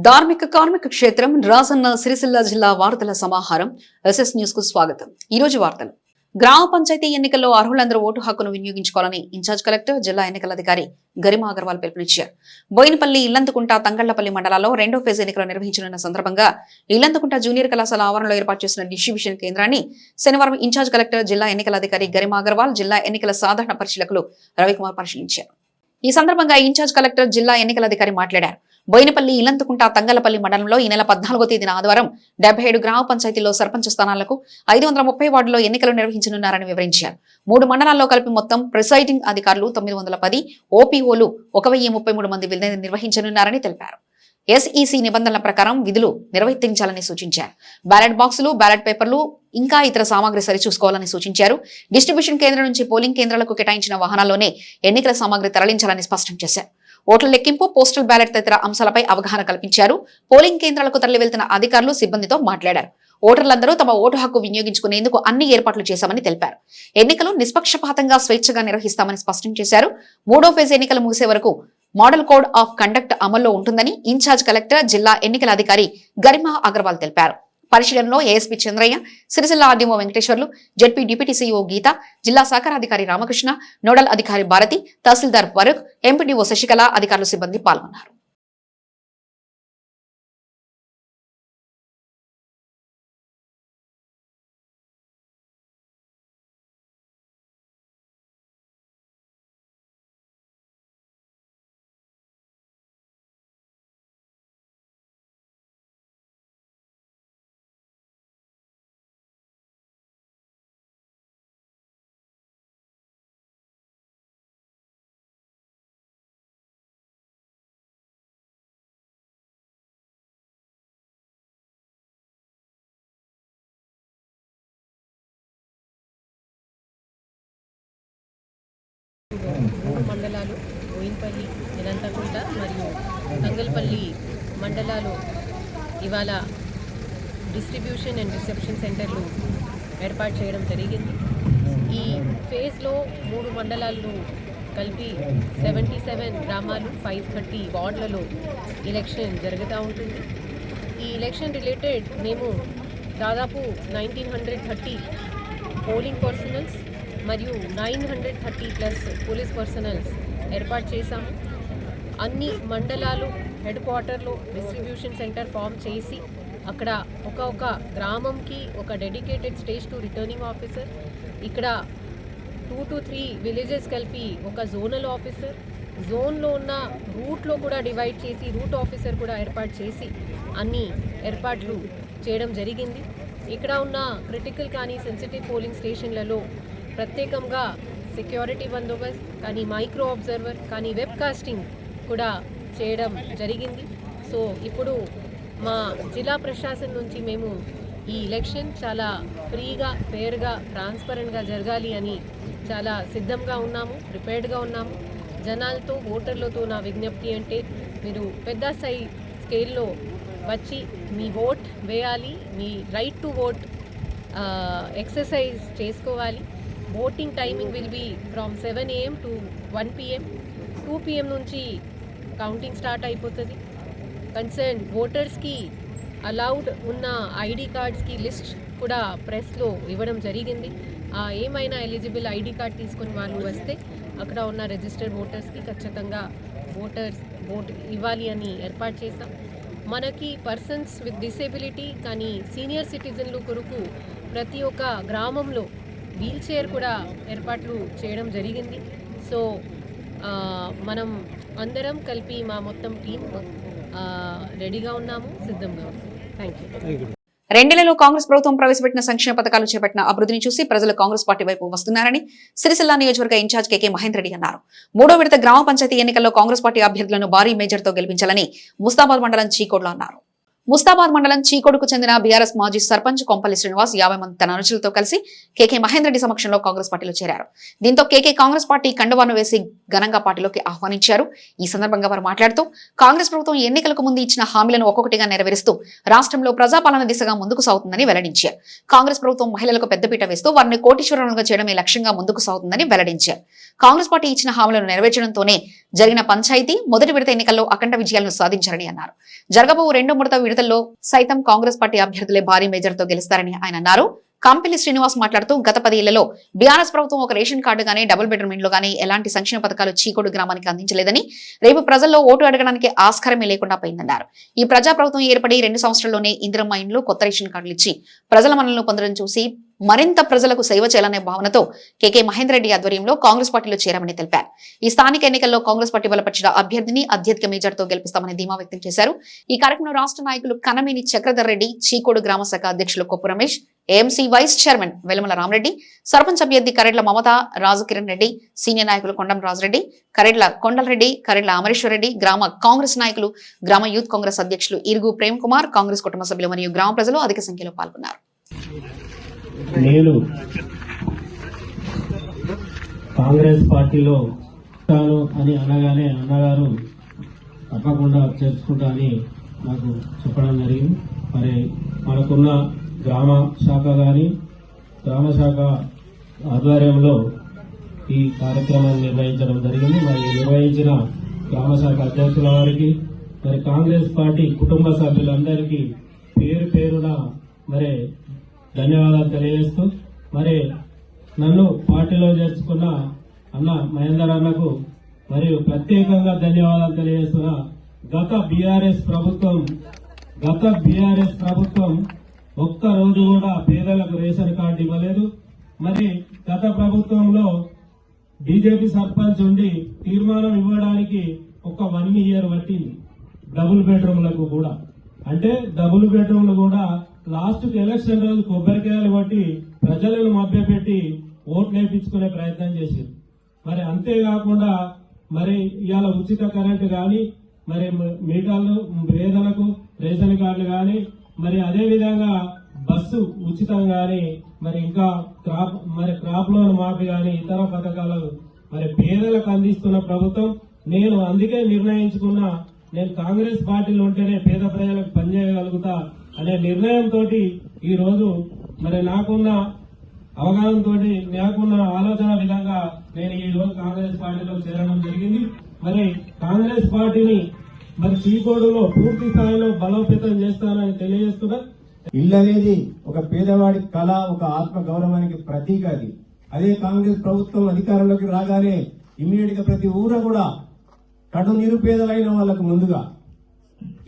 ధార్మిక కార్మిక క్షేత్రం రాజన్న సిరిసిల్ల జిల్లా వార్తల సమాహారం ఎస్ఎస్ న్యూస్ కు స్వాగతం. ఈ రోజు వార్తలు. గ్రామ పంచాయతీ ఎన్నికల్లో అర్హులందరూ ఓటు హక్కును వినియోగించుకోవాలని ఇన్ఛార్జ్ కలెక్టర్ జిల్లా ఎన్నికల అధికారి గరిమా అగర్వాల్ పిలుపునిచ్చారు. బోయినపల్లి, ఇల్లందుకుంట, తంగళ్లపల్లి మండలాల్లో రెండో ఫేజ్ ఎన్నికలు నిర్వహించనున్న సందర్భంగా ఇల్లందుకుంట జూనియర్ కళాశాల ఆవరణలో ఏర్పాటు చేసిన డిస్ట్రిబ్యూషన్ కేంద్రాన్ని శనివారం ఇన్ఛార్జ్ కలెక్టర్ జిల్లా ఎన్నికల అధికారి గరిమా అగర్వాల్, జిల్లా ఎన్నికల సాధారణ పరిశీలకులు రవికుమార్ పరిశీలించారు. ఈ సందర్భంగా ఇన్ఛార్జ్ కలెక్టర్ జిల్లా ఎన్నికల అధికారి మాట్లాడారు. బోయినపల్లి, ఇల్లందుకుంట, తంగళ్లపల్లి మండలంలో ఈ నెల 14వ తేదీన ఆదివారం 77 గ్రామ పంచాయతీల్లో సర్పంచ్ స్థానాలకు 530 వార్డుల్లో ఎన్నికలు నిర్వహించనున్నారని వివరించారు. 3 మండలాల్లో కలిపి మొత్తం ప్రిసైడింగ్ అధికారులు 910, ఓపీఓలు 1033 మంది విధులు నిర్వహించనున్నారని తెలిపారు. ఎస్ఈసి నిబంధనల ప్రకారం విధులు నిర్వర్తించాలని సూచించారు. బ్యాలెట్ బాక్సులు, బ్యాలెట్ పేపర్లు ఇంకా ఇతర సామాగ్రి సరిచూసుకోవాలని సూచించారు. డిస్ట్రిబ్యూషన్ కేంద్రం నుంచి పోలింగ్ కేంద్రాలకు కేటాయించిన వాహనాల్లోనే ఎన్నికల సామాగ్రి తరలించాలని స్పష్టం చేశారు. ఓట్ల లెక్కింపు, పోస్టల్ బ్యాలెట్ తదితర అంశాలపై అవగాహన కల్పించారు. పోలింగ్ కేంద్రాలకు తరలి వెళ్తున్న అధికారులు, సిబ్బందితో మాట్లాడారు. ఓటర్లందరూ తమ ఓటు హక్కు వినియోగించుకునేందుకు అన్ని ఏర్పాట్లు చేశామని తెలిపారు. ఎన్నికలు నిష్పక్షపాతంగా, స్వేచ్ఛగా నిర్వహిస్తామని స్పష్టం చేశారు. 3వ ఫేజ్ ఎన్నికలు ముగిసే వరకు మోడల్ కోడ్ ఆఫ్ కండక్ట్ అమల్లో ఉంటుందని ఇన్ఛార్జ్ కలెక్టర్ జిల్లా ఎన్నికల అధికారి గరిమా అగర్వాల్ తెలిపారు. పరిశీలనలో ASP Chandraiah, Sircilla RDO Venkateswarlu, ZP deputy CEO Geetha, జిల్లా సహకారాధికారి రామకృష్ణ, నోడల్ అధికారి భారతి, తహసీల్దార్ ఫరూక్, ఎంపీడీఓ శశికళ, అధికారులు, సిబ్బంది పాల్గొన్నారు. మండలాలు బోయినపల్లి, ఇల్లందుకుంట మరియు తంగళ్లపల్లి మండలాలు ఇవాళ డిస్ట్రిబ్యూషన్ అండ్ రిసెప్షన్ సెంటర్లు ఏర్పాటు చేయడం జరిగింది. ఈ ఫేజ్లో 3 మండలాలను కలిపి 77 గ్రామాలు, 530 వార్డులలో ఎలక్షన్ జరుగుతూ ఉంటుంది. ఈ ఎలక్షన్ రిలేటెడ్ మేము దాదాపు 1930 పోలింగ్ పర్సనల్స్ మరియు 930+ పోలీస్ పర్సనల్స్ ఏర్పాటు చేశాము. అన్ని మండలాలు హెడ్ క్వార్టర్లో డిస్ట్రిబ్యూషన్ సెంటర్ ఫామ్ చేసి అక్కడ ఒక గ్రామంకి ఒక డెడికేటెడ్ స్టేజ్ 2 రిటర్నింగ్ ఆఫీసర్, ఇక్కడ 2 to 3 విలేజెస్ కలిపి ఒక జోనల్ ఆఫీసర్, జోన్లో ఉన్న రూట్లో కూడా డివైడ్ చేసి రూట్ ఆఫీసర్ కూడా ఏర్పాటు చేసి అన్ని ఏర్పాట్లు చేయడం జరిగింది. ఇక్కడ ఉన్న క్రిటికల్ కానీ సెన్సిటివ్ పోలింగ్ స్టేషన్లలో ప్రత్యేకంగా సెక్యూరిటీ బందోబస్త్ కానీ, మైక్రో అబ్జర్వర్ కానీ, వెబ్ కాస్టింగ్ కూడా చేయడం జరిగింది. సో ఇప్పుడు మా జిల్లా ప్రశాసన నుంచి మేము ఈ ఎలక్షన్ చాలా ఫ్రీగా, ఫేర్గా, ట్రాన్స్పరెంట్గా జరగాలి అని చాలా సిద్ధంగా ఉన్నాము, ప్రిపేర్డ్గా ఉన్నాము. జనాలతో, ఓటర్లతో నా విజ్ఞప్తి అంటే మీరు పెద్ద స్కేల్లో వచ్చి మీ ఓట్ వేయాలి, మీ రైట్ టు ఓట్ ఎక్సర్సైజ్ చేసుకోవాలి. Voting timing will be from 7 AM to 1 PM. 2 PM నుంచి కౌంటింగ్ స్టార్ట్ అయిపోతుంది. కన్సర్న్ ఓటర్స్కి అలౌడ్ ఉన్న ఐడి కార్డ్స్కి లిస్ట్ కూడా ప్రెస్లో ఇవ్వడం జరిగింది. ఏమైనా ఎలిజిబుల్ ఐడి కార్డ్ తీసుకొని వాళ్ళు వస్తే అక్కడ ఉన్న రిజిస్టర్డ్ ఓటర్స్కి ఖచ్చితంగా ఓట్ ఇవ్వాలి అని ఏర్పాటు చేశాం. మనకి పర్సన్స్ విత్ డిసేబిలిటీ కానీ సీనియర్ సిటిజన్లు కొరకు ప్రతి ఒక్క గ్రామంలో వీల్ చైర్ కూడా ఏర్పాట్లు చేయడం జరిగింది. సో మనం అందరం కలిపి మా మొత్తం టీం రెడీగా ఉన్నాము, సిద్ధంగా ఉన్నాము. Thank you. 2 నెలల్లో కాంగ్రెస్ ప్రభుత్వం ప్రవేశపెట్టిన సంక్షేమ పథకాలు చేపట్టిన అభివృద్ధిని చూసి ప్రజలు కాంగ్రెస్ పార్టీ వైపు వస్తున్నారని సిరిసిల్ల నియోజకవర్గ ఇన్ఛార్జ్ కేకే మహేందర్ రెడ్డి అన్నారు. 3వ విడత గ్రామ పంచాయతీ ఎన్నికల్లో కాంగ్రెస్ పార్టీ అభ్యర్థులను భారీ మేజర్తో గెలిపించాలని ముస్తాబాద్ మండలం చీకోడ్లో అన్నారు. ముస్తాబాద్ మండలం చీకోడుకు చెందిన బీఆర్ఎస్ మాజీ సర్పంచ్ కొంపల్లి శ్రీనివాస్ 50 మంది తన అనుచరులతో కలిసి కేకే మహేందర్ రెడ్డి సమక్షంలో కాంగ్రెస్ పార్టీలో చేరారు. దీంతో కేకే కాంగ్రెస్ పార్టీ కండువాను వేసి ఘనంగా పార్టీలోకి ఆహ్వానించారు. ఈ సందర్భంగా వారు మాట్లాడుతూ కాంగ్రెస్ ప్రభుత్వం ఎన్నికలకు ముందు ఇచ్చిన హామీలను ఒక్కొక్కటిగా నెరవేరుస్తూ రాష్ట్రంలో ప్రజాపాలన దిశగా ముందుకు సాగుతుందని వెల్లడించారు. కాంగ్రెస్ ప్రభుత్వం మహిళలకు పెద్దపీట వేస్తూ వారిని కోటీశ్వరులుగా చేయడమే లక్ష్యంగా ముందుకు సాగుతుందని వెల్లడించారు. కాంగ్రెస్ పార్టీ ఇచ్చిన హామీలను నెరవేర్చడంతోనే జరిగిన పంచాయతీ మొదటి విడత ఎన్నికల్లో అఖండ విజయాలను సాధించారని అన్నారు. జరగబో రెండో విడత విడతల్లో సైతం కాంగ్రెస్ పార్టీ అభ్యర్థులే భారీ మెజార్టీతో గెలుస్తారని ఆయన అన్నారు. కంపెల్లి శ్రీనివాస్ మాట్లాడుతూ గత 10 ఏళ్లలో బీఆర్ఎస్ ప్రభుత్వం ఒక రేషన్ కార్డు గానీ డబుల్ బెడ్రూమ్ ఇండ్లు గానీ ఎలాంటి సంక్షేమ పథకాలు చీకోడు గ్రామానికి అందించలేదని, రేపు ప్రజల్లో ఓటు అడగడానికి ఆస్కారమే లేకుండా పోయిందన్నారు. ఈ ప్రజా ప్రభుత్వం ఏర్పడి 2 సంవత్సరాల్లోనే ఇందిరమ్మ ఇండ్లు, కొత్త రేషన్ కార్డులు ఇచ్చి ప్రజల మనలను పొందడం చూసి మరింత ప్రజలకు సేవ చేయాలనే భావనతో కేకే మహేందర్ రెడ్డి ఆధ్వర్యంలో కాంగ్రెస్ పార్టీలో చేరామని తెలిపారు. ఈ స్థానిక ఎన్నికల్లో కాంగ్రెస్ పార్టీ బలపరిచిన అభ్యర్థిని అత్యధిక మెజార్టీతో గెలిపిస్తామని ధీమా వ్యక్తం చేశారు. ఈ కార్యక్రమంలో రాష్ట్ర నాయకులు కనమేని చక్రధర్ రెడ్డి, చీకోడు గ్రామ శాఖ అధ్యక్షులు కొప్పు Ramesh, AMC vice chairman వెలమల Rama Reddy, sarpanch అభ్యర్థి కరెడ్ల మమత, రాజకిరణ్ రెడ్డి, సీనియర్ నాయకులు కొండం రాజరెడ్డి, కరెడ్ల కొండలరెడ్డి, కరెడ్ల అమరేశ్వర్ రెడ్డి, గ్రామ కాంగ్రెస్ నాయకులు, గ్రామ యూత్ కాంగ్రెస్ అధ్యక్షులు ఇరుగు ప్రేమ్ కుమార్, కాంగ్రెస్ కుటుంబ సభ్యులు మరియు గ్రామ ప్రజలు అధిక సంఖ్యలో పాల్గొన్నారు. నేను కాంగ్రెస్ పార్టీలో ఉంటాను అని అనగానే అన్నగారు తప్పకుండా చేర్చుకుంటా అని నాకు చెప్పడం జరిగింది. మరి మనకున్న గ్రామ శాఖ కానీ గ్రామ శాఖ ఆధ్వర్యంలో ఈ కార్యక్రమాన్ని నిర్వహించడం జరిగింది. మరి నిర్వహించిన గ్రామ శాఖ అధ్యక్షుల వారికి, మరి కాంగ్రెస్ పార్టీ కుటుంబ సభ్యులందరికీ పేరు పేరున మరి ధన్యవాదాలు తెలియజేస్తూ, మరి నన్ను పార్టీలో చేర్చుకున్న అన్న మహేందర్ అన్నకు మరియు ప్రత్యేకంగా ధన్యవాదాలు తెలియజేస్తున్నా. గత బీఆర్ఎస్ ప్రభుత్వం ఒక్క రోజు కూడా పేదలకు రేషన్ కార్డు ఇవ్వలేదు. మరి గత ప్రభుత్వంలో బీజేపీ సర్పంచ్ ఉండి తీర్మానం ఇవ్వడానికి ఒక 1 year పట్టింది. డబుల్ బెడ్రూమ్లకు కూడా, అంటే డబుల్ బెడ్రూమ్లు కూడా లాస్ట్ ఎలక్షన్ రోజు కొబ్బరికాయలు కొట్టి ప్రజలను మభ్యపెట్టి ఓట్లు వేయించుకునే ప్రయత్నం చేసింది. మరి అంతేకాకుండా మరి ఇవాళ ఉచిత కరెంటు కానీ, మరి మీటర్లు పేదలకు రేషన్ కార్డులు కానీ, మరి అదే విధంగా బస్సు ఉచితం కానీ, మరి ఇంకా క్రాప్ లోన్ మాఫీ కానీ ఇతర పథకాలు మరి పేదలకు అందిస్తున్న ప్రభుత్వం. నేను అందుకే నిర్ణయించుకున్నా, నేను కాంగ్రెస్ పార్టీలో ఉంటేనే పేద ప్రజలకు పనిచేయగలుగుతా అనే నిర్ణయంతో ఈ రోజు మరి నాకున్న అవగాహనతో, నాకున్న ఆలోచన విధంగా నేను ఈ రోజు కాంగ్రెస్ పార్టీలో చేరడం జరిగింది. మరి కాంగ్రెస్ పార్టీని మరి చీకోడులో పూర్తి స్థాయిలో బలోపేతం చేస్తానని తెలియజేస్తున్నా. ఇల్లు అనేది ఒక పేదవాడి కళ, ఒక ఆత్మ గౌరవానికి ప్రతీక. అదే కాంగ్రెస్ ప్రభుత్వం అధికారంలోకి రాగానే ఇమ్మీడియట్ గా ప్రతి ఊర కూడా కడు నిరుపేదలైన వాళ్లకు ముందుగా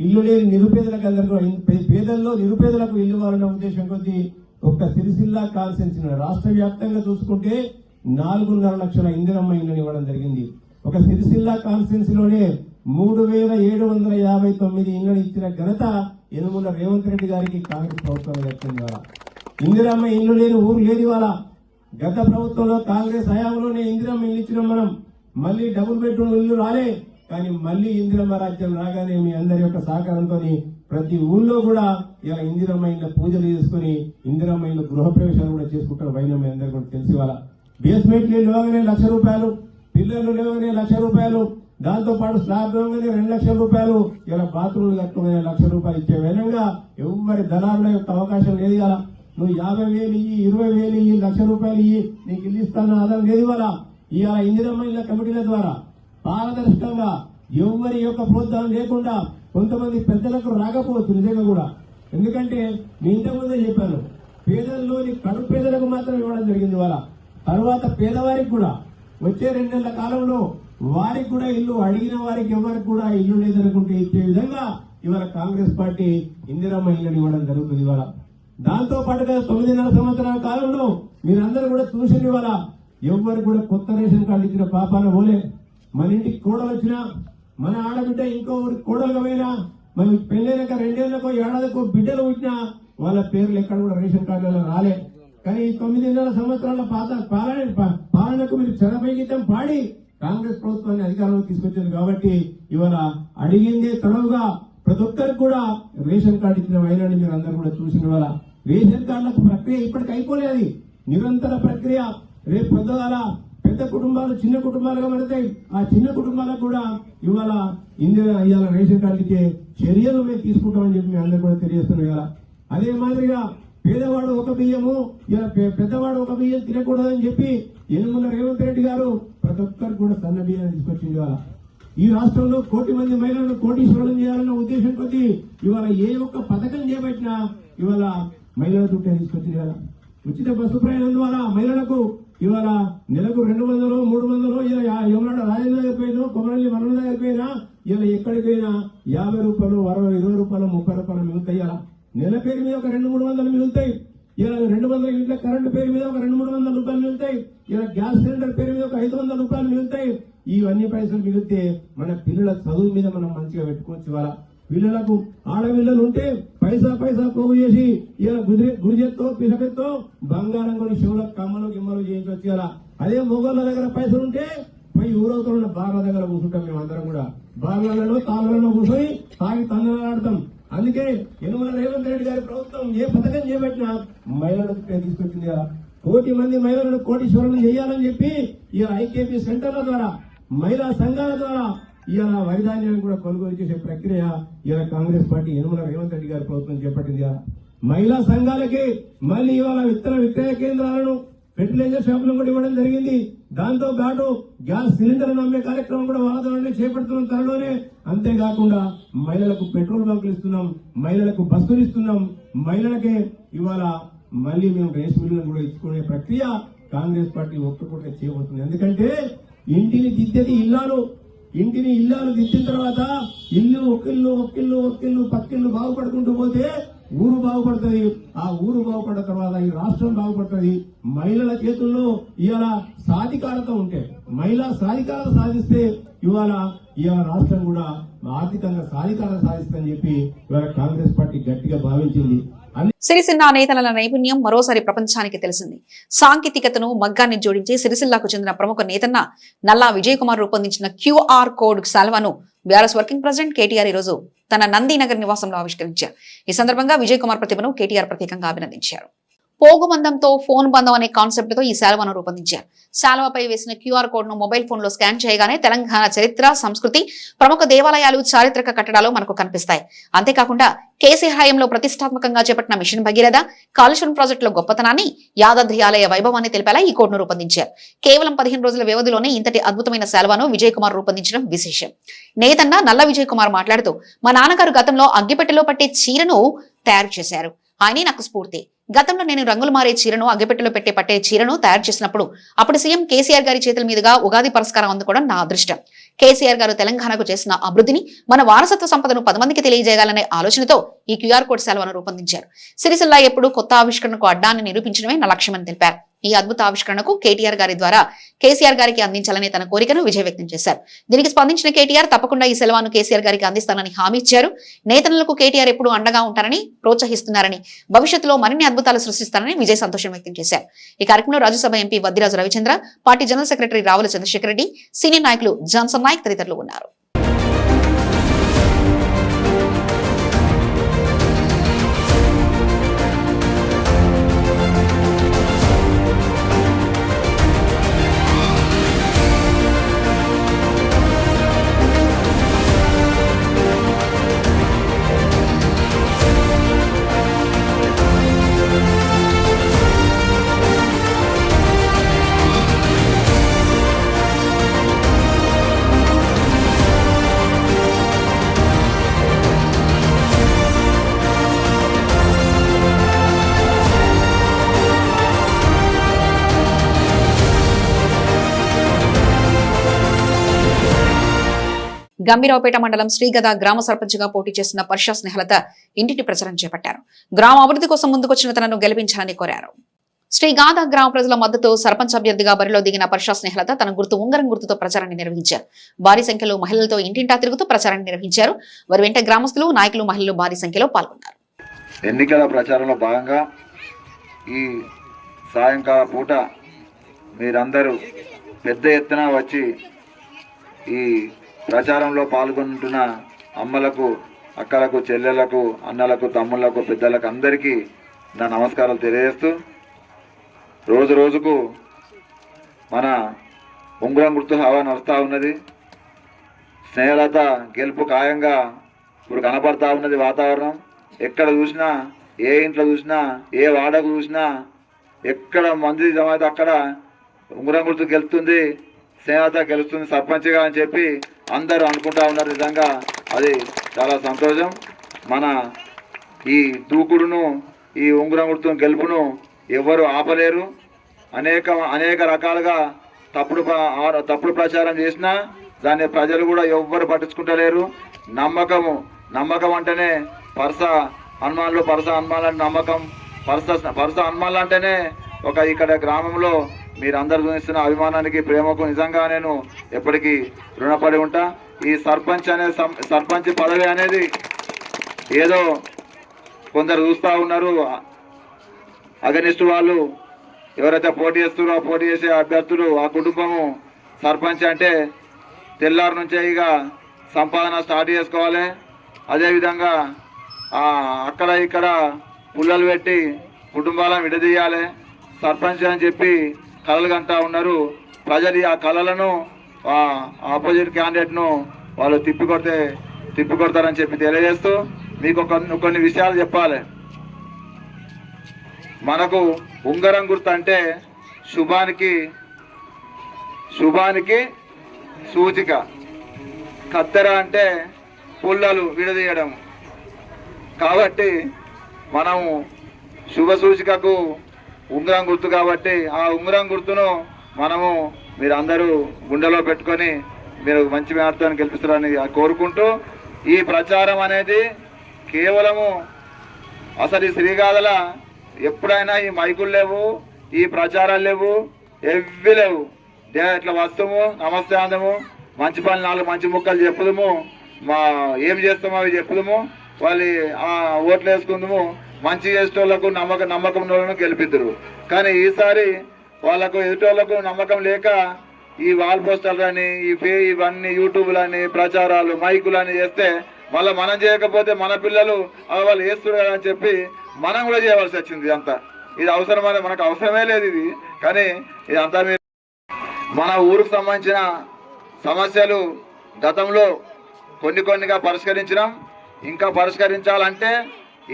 ఇల్లు లేని నిరుపేదలకు అందరికీ, పేదల్లో నిరుపేదలకు ఇల్లు ఇవ్వాలన్న ఉద్దేశం కొద్దీ ఒక్క సిరిసిల్ల కాన్స్టిట్యున్సీ రాష్ట్ర వ్యాప్తంగా చూసుకుంటే 4.5 లక్షల ఇందిరమ్మ ఇళ్లను ఇవ్వడం జరిగింది. ఒక సిరిసిల్ల కాన్స్టిట్యున్సీలోనే 3,759 ఇళ్లను ఇచ్చిన ఘనత యనుమల రేవంత్ రెడ్డి గారికి కాంగ్రెస్ ప్రభుత్వం దక్కింది. ఇవాళ ఇందిరమ్మ ఇల్లు లేని ఊరు లేదు. ఇవాళ గత ప్రభుత్వంలో కాంగ్రెస్ హయాంలోనే ఇందిరమ్మ ఇల్లు ఇచ్చినాం మనం. మళ్లీ డబుల్ బెడ్రూమ్ ఇల్లు రాలే, కానీ మళ్లీ ఇందిరమ్మ రాజ్యం రాగానే మీ అందరి యొక్క సహకారంతో ప్రతి ఊళ్ళో కూడా ఇలా ఇందిరమ్మ ఇళ్ళ పూజలు చేసుకుని ఇందిరమ్మ ఇళ్ళ గృహప్రవేశాలు కూడా చేసుకుంటారు. వైద్యం మీ అందరికీ కూడా తెలిసి వాళ్ళ బేస్మెంట్ లేవగానే ₹1,00,000, పిల్లలు లేవగానే ₹1,00,000, దాంతో పాటు స్లాబ్ లేవగానే ₹2,00,000, ఇలా బాత్రూమ్లు కట్టుకునే ₹1,00,000 ఇచ్చే విధంగా ఎవరి దళారుల యొక్క అవకాశం లేదు. ఇలా నువ్వు 50,000 ఇయ్యి, 20,000 ఇయ్యి, ₹1,00,000 ఇయ్యి, నీకు ఇల్లు ఇస్తాను ఆదాయం లేదు. ఇవాళ ఇందిరమ్మ ఇళ్ళ కమిటీల ద్వారా పారదర్శకంగా ఎవరి యొక్క ప్రోత్సాహం లేకుండా కొంతమంది పెద్దలకు రాకపోవచ్చు నిజంగా కూడా. ఎందుకంటే మీ ఇంతకుముందే చెప్పాను, పేదల్లోని కడు పేదలకు మాత్రం ఇవ్వడం జరిగింది. వాళ్ళ తర్వాత పేదవారికి కూడా వచ్చే 2 నెలల కాలంలో వారికి కూడా ఇల్లు, అడిగిన వారికి ఎవరికి కూడా ఇల్లు లేదనుకుంటే ఇచ్చే విధంగా ఇవాళ కాంగ్రెస్ పార్టీ ఇందిరమ్మ ఇళ్ళని ఇవ్వడం జరుగుతుంది. ఇవాళ దాంతో పాటుగా 9.5 సంవత్సరాల కాలంలో మీరందరూ కూడా చూసింది. ఇవాళ ఎవరికి కూడా కొత్త రేషన్ కార్డు ఇచ్చిన పాపాన పోలే. మన ఇంటికి కోడలు వచ్చినా, మన ఆడబిడ్డ ఇంకో ఊరికి కోడలుగా పోయినా, మన పెళ్ళైనాక 2 ఏళ్లకో ఏడాదికో బిడ్డలు పుట్టినా వాళ్ళ పేర్లు ఎక్కడ కూడా రేషన్ కార్డులలో రాలే. కానీ 9.5 సంవత్సరాల పాలనకు మీరు చరపైగీతం పాడి కాంగ్రెస్ ప్రభుత్వాన్ని అధికారంలోకి తీసుకొచ్చారు. కాబట్టి ఇవాళ అడిగిందే తడవుగా ప్రతి ఒక్కరికి కూడా రేషన్ కార్డు ఇచ్చిన వైనాన్ని మీరు అందరూ కూడా చూసిన. వాళ్ళ రేషన్ కార్డులకు ప్రక్రియ ఇప్పటికి అయిపోలేదు, నిరంతర ప్రక్రియ. రేపు పొద్దుగాల పెద్ద కుటుంబాలు చిన్న కుటుంబాలుగా పడతాయి. ఆ చిన్న కుటుంబాలకు కూడా ఇవాళ ఇవాళ రేషన్ కార్డు ఇచ్చే చర్యలు మేము తీసుకుంటామని చెప్పి మీ అందరూ కూడా తెలియజేస్తున్నాం. ఇవాళ అదే మాదిరిగా పేదవాడు ఒక బియ్యము, ఇలా పెద్దవాడు ఒక బియ్యం తినకూడదని చెప్పి యనుమల రేవంత్ రెడ్డి గారు ప్రతి ఒక్కరికి కూడా సన్న బియ్యాన్ని తీసుకొచ్చింది. ఇవాళ ఈ రాష్ట్రంలో 1 కోటి మంది మహిళలను కోటీశ్వరులను చేయాలన్న ఉద్దేశం కొద్దీ ఇవాళ ఏ ఒక్క పథకం చేపట్టినా ఇవాళ మహిళల చుట్టే తీసుకొచ్చింది కదా. ఉచిత బస్సు ప్రయాణం ద్వారా మహిళలకు ఇవాళ నెలకు 200, 300 ఏమన్నా రాజేంద్ర దగ్గర పోయినా, కొమరల్లి మరణ దగ్గర పోయినా, ఇలా ఎక్కడికైనా 50 రూపాయలు, 20 రూపాయలు, 30 రూపాయలు మిగులుతాయి. ఇలా నెల పేరు మీద ఒక 200-300 మిగులుతాయి. ఇలా 200 ఇంట్లో కరెంటు పేరు మీద ఒక 200-300 రూపాయలు మిగులుతాయి. ఇలా గ్యాస్ సిలిండర్ పేరు మీద ఒక 500 రూపాయలు మిగులుతాయి. ఇవన్నీ పైసలు మిగిలితే మన పిల్లల చదువు మీద మనం మంచిగా పెట్టుకోవచ్చు. ఇవాళ పిల్లలకు ఆడపిల్లలు ఉంటే పైసా పోగు చేసి ఇలా గురిజెత్తో పిసపెత్తో బంగారం కొని శివులకు కమ్మలు గిమ్మలు చేయించవచ్చు. ఇలా అదే మొగోళ్ళ దగ్గర పైసలు ఉంటే పోయి ఊరవుతూ ఉన్న బార్ల దగ్గర కూర్చుంటాం. మేము అందరం కూడా బార్లలో తాళ్ళలో కూర్చొని తాగి తందనాడతాం. అందుకే యనమల రేవంత్ రెడ్డి గారి ప్రభుత్వం ఏ పథకం చేపట్టినా మహిళలకు తీసుకొచ్చింది కదా. 1 కోటి మంది మహిళలను కోటీశ్వరులను చేయాలని చెప్పి ఇలా ఐకేపీ సెంటర్ల ద్వారా, మహిళా సంఘాల ద్వారా ఇలా వరిధాన్యాన్ని కూడా కొనుగోలు చేసే ప్రక్రియ ఇలా కాంగ్రెస్ పార్టీ యనమల రేవంత్ రెడ్డి గారి ప్రభుత్వం చేపట్టింది. మహిళా సంఘాలకి మళ్ళీ ఇవాళ విత్తన విక్రయ కేంద్రాలను, ఫెర్టిలైజర్ షాపులను కూడా ఇవ్వడం జరిగింది. దాంతో పాటు గ్యాస్ సిలిండర్ అమ్మే కార్యక్రమం కూడా వాళ్ళ ద్వారా చేపడుతున్నాం త్వరలోనే. అంతేకాకుండా మహిళలకు పెట్రోల్ బంకులు ఇస్తున్నాం, మహిళలకు బస్సులు ఇస్తున్నాం, మహిళలకే ఇవాళ మళ్ళీ మేము రైస్ మిల్లులను కూడా ఇచ్చుకునే ప్రక్రియ కాంగ్రెస్ పార్టీ ఒక్కకుండా చేయబోతుంది. ఎందుకంటే ఇంటిని దిద్దేది ఇల్లాలు. ఇంటిని ఇల్లాలు దిద్దిన తర్వాత ఇల్లు ఒక్కిల్లు పక్కిల్లు బాగుపడుకుంటూ పోతే ఊరు బాగుపడుతుంది. ఆ ఊరు బాగుపడిన తర్వాత ఈ రాష్ట్రం బాగుపడుతుంది. మహిళల చేతుల్లో ఇవాళ సాధికారత ఉంటే, మహిళా సాధికారత సాధిస్తే ఇవాళ రాష్ట్రం కూడా ఆర్థికంగా సాధికారత సాధిస్తుందని చెప్పి ఇవాళ కాంగ్రెస్ పార్టీ గట్టిగా భావించింది. సిరిసిల్ల నేతల నైపుణ్యం మరోసారి ప్రపంచానికి తెలిసింది. సాంకేతికతను మగ్గాన్ని జోడించి సిరిసిల్లాకు చెందిన ప్రముఖ నేతన్న నల్లా విజయ్ కుమార్ రూపొందించిన QR కోడ్ శాల్వాను బీఆర్ఎస్ వర్కింగ్ ప్రెసిడెంట్ కేటీఆర్ ఈ రోజు తన నందినగర్ నివాసంలో ఆవిష్కరించారు. ఈ సందర్భంగా విజయ్ కుమార్ ప్రతిభను కేటీఆర్ ప్రత్యేకంగా అభినందించారు. పోగు బంధంతో ఫోన్ బంధం అనే కాన్సెప్ట్ తో ఈ శాల్వాను రూపొందించారు. శాల్వాపై వేసిన QR కోడ్ ను మొబైల్ ఫోన్ లో స్కాన్ చేయగానే తెలంగాణ చరిత్ర, సంస్కృతి, ప్రముఖ దేవాలయాలు, చారిత్రక కట్టడాలు మనకు కనిపిస్తాయి. అంతేకాకుండా కేసీఆర్ హయాంలో ప్రతిష్టాత్మకంగా చేపట్టిన మిషన్ భగీరథ, కాళేశ్వరం ప్రాజెక్టుల గొప్పతనాన్ని, యాదాద్రి ఆలయ వైభవాన్ని తెలిపేలా ఈ కోడ్ను రూపొందించారు. కేవలం 15 రోజుల వ్యవధిలోనే ఇంతటి అద్భుతమైన శాల్వాను విజయ్ కుమార్ రూపొందించడం విశేషం. నేతన్న నల్ల విజయ్ కుమార్ మాట్లాడుతూ, మా నాన్నగారు గతంలో అగ్గిపెట్టెలో పట్టే చీరను తయారు చేశారు. ఆయనే నాకు స్ఫూర్తి. గతంలో నేను రంగులు మారే చీరను, అగ్గిపెట్టెలో పట్టే చీరను తయారు చేసినప్పుడు అప్పుడు సీఎం కేసీఆర్ గారి చేతుల మీదుగా ఉగాది పురస్కారం అందుకోవడం నా అదృష్టం. కేసీఆర్ గారు తెలంగాణకు చేసిన అభివృద్ధిని, మన వారసత్వ సంపదను 10 మందికి తెలియజేయాలనే ఆలోచనతో ఈ QR కోడ్ శాల్వాను రూపొందించారు. సిరిసిల్ల ఎప్పుడు కొత్త ఆవిష్కరణకు అడ్డాన్ని నిరూపించడమే నా లక్ష్యమని తెలిపారు. ఈ అద్భుత ఆవిష్కరణకు కేటీఆర్ గారి ద్వారా కేసీఆర్ గారికి అందించాలనే తన కోరికను విజయ్ వ్యక్తం చేశారు. దీనికి స్పందించిన కేటీఆర్ తప్పకుండా ఈ సెలవును కేసీఆర్ గారికి అందిస్తానని హామీ ఇచ్చారు. నేతలకు కేటీఆర్ ఎప్పుడు అండగా ఉంటారని, ప్రోత్సహిస్తున్నారని, భవిష్యత్తులో మరిన్ని అద్భుతాలు సృష్టిస్తారని విజయ్ సంతోషం వ్యక్తం చేశారు. ఈ కార్యక్రమంలో Rajya Sabha MP Vaddiraju Ravichandra, party general secretary Ravula Chandrashekar Reddy, senior నాయకులు జాన్సన్ నాయక్ తదితరులు ఉన్నారు. గంభీరావుపేట మండలం శ్రీగద గ్రామ సర్పంచ్గా పోటీ చేస్తున్న పర్షా స్నేహలత ఇంటింటి ప్రచారం చేపట్టారు. గ్రామ అభివృద్ధి కోసం ముందుకొచ్చిన తనను గెలిపించాలని కోరారు. శ్రీగాద గ్రామ ప్రజల మద్దతు సర్పంచ్ అభ్యర్థిగా బరిలో దిగిన పర్షా స్నేహలత తన గుర్తు ఉంగరం గుర్తుతో ప్రచారాన్ని నిర్వహించారు. భారీ సంఖ్యలో మహిళలతో ఇంటింటా తిరుగుతూ ప్రచారాన్ని నిర్వహించారు. వారి వెంట గ్రామస్తులు, నాయకులు, మహిళలు భారీ సంఖ్యలో పాల్గొన్నారు. ఎన్నికల ప్రచారంలో భాగంగా ఈ సాయంకాల పూట మీరందరూ పెద్ద ఎత్తున వచ్చి ఈ ప్రచారంలో పాల్గొంటున్న అమ్మలకు, అక్కలకు, చెల్లెలకు, అన్నలకు, తమ్ముళ్లకు, పెద్దలకు అందరికీ నా నమస్కారాలు తెలియజేస్తూ, రోజు రోజుకు మన ఉంగరం గుర్తు హవా నడుస్తూ ఉన్నది. స్నేహలత గెలుపు ఖాయంగా ఇప్పుడు కనపడతా ఉన్నది. వాతావరణం ఎక్కడ చూసినా, ఏ ఇంట్లో చూసినా, ఏ వాడకు చూసినా, ఎక్కడ మంది జమ అయితే అక్కడ ఉంగరం గుర్తు గెలుస్తుంది, స్నేహలత గెలుస్తుంది సర్పంచ్గా అని చెప్పి అందరూ అనుకుంటా ఉన్నారు. నిజంగా అది చాలా సంతోషం. మన ఈ దూకుడును, ఈ ఉంగరం గుర్తు గెలుపును ఎవరు ఆపలేరు. అనేక రకాలుగా తప్పుడు ప్రచారం చేసినా దాన్ని ప్రజలు కూడా ఎవ్వరు పట్టించుకుంటలేరు. నమ్మకం అంటేనే పరస హనుమాన్ నమ్మకం. పరస హనుమాన్ అంటేనే ఇక్కడ గ్రామంలో మీరందరూ చూపిస్తున్న అభిమానానికి, ప్రేమకు నిజంగా నేను ఎప్పటికీ రుణపడి ఉంటా. ఈ సర్పంచ్ పదవి అనేది ఏదో కొందరు చూస్తూ ఉన్నారు. అగనిస్ట్ వాళ్ళు ఎవరైతే పోటీ చేసే అభ్యర్థులు, ఆ కుటుంబము సర్పంచ్ అంటే తెల్లారి నుంచే ఇక సంపాదన స్టార్ట్ చేసుకోవాలి. అదేవిధంగా అక్కడ ఇక్కడ పుల్లలు పెట్టి కుటుంబాలను విడదీయాలి. సర్పంచ్ అని చెప్పి కలలు కంటా ఉన్నారు. ప్రజలు ఆ కళలను ఆపోజిట్ క్యాండిడేట్ను వాళ్ళు తిప్పికొడతారని చెప్పి తెలియజేస్తూ మీకు కొన్ని విషయాలు చెప్పాలి. మనకు ఉంగరం గుర్తు అంటే శుభానికి సూచిక, కత్తెర అంటే పుల్లలు విడదీయడం. కాబట్టి మనము శుభ సూచికకు ఉంగరం గుర్తు కాబట్టి ఆ ఉంగరం గుర్తును మనము మీరందరూ గుండెలో పెట్టుకొని మీరు మంచి మేరతో గెలిపిస్తారని కోరుకుంటూ, ఈ ప్రచారం అనేది కేవలము అసలు ఈ శ్రీగాధల ఎప్పుడైనా ఈ మైకులు లేవు, ఈ ప్రచారాలు లేవు, ఎవ్వి లేవు. ఇట్లా వస్తాము, నమస్తే అందము, మంచి పని 4 మంచి ముక్కలు చెప్పుదాము, ఏం చేస్తామో అవి చెప్పుదాము, వాళ్ళు ఓట్లు వేసుకుందాము, మంచి చేసేటోళ్లకు నమ్మకం ఉన్నోళ్ళను గెలిపిద్దరు. కానీ ఈసారి వాళ్ళకు ఎదుటోళ్లకు నమ్మకం లేక ఈ వాల్ పోస్టర్లని, ఇవన్నీ యూట్యూబ్లని, ప్రచారాలు, మైకులని చేస్తే మళ్ళీ మనం చేయకపోతే మన పిల్లలు వాళ్ళు వేస్తున్నారు అని చెప్పి మనం కూడా చేయవలసి వచ్చింది. ఇదంతా ఇది అవసరమైన, మనకు అవసరమే లేదు ఇది. కానీ ఇదంతా మన ఊరికి సంబంధించిన సమస్యలు గతంలో కొన్నిగా పరిష్కరించినాం. ఇంకా పరిష్కరించాలంటే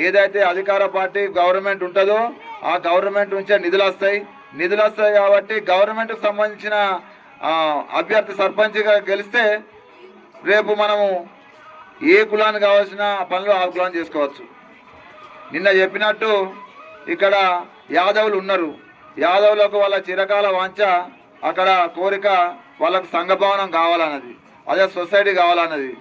ఏదైతే అధికార పార్టీ గవర్నమెంట్ ఉంటుందో ఆ గవర్నమెంట్ నుంచే నిధులు వస్తాయి కాబట్టి గవర్నమెంట్కి సంబంధించిన అభ్యర్థి సర్పంచ్గా గెలిస్తే రేపు మనము ఏ కులానికి కావాల్సిన పనులు ఆ కులాన్ని చేసుకోవచ్చు. నిన్న చెప్పినట్టు ఇక్కడ యాదవులు ఉన్నారు. యాదవులకు వాళ్ళ చిరకాల వాంఛ, అక్కడ కోరిక వాళ్ళకు సంఘభవనం కావాలన్నది, అదే సొసైటీ కావాలన్నది.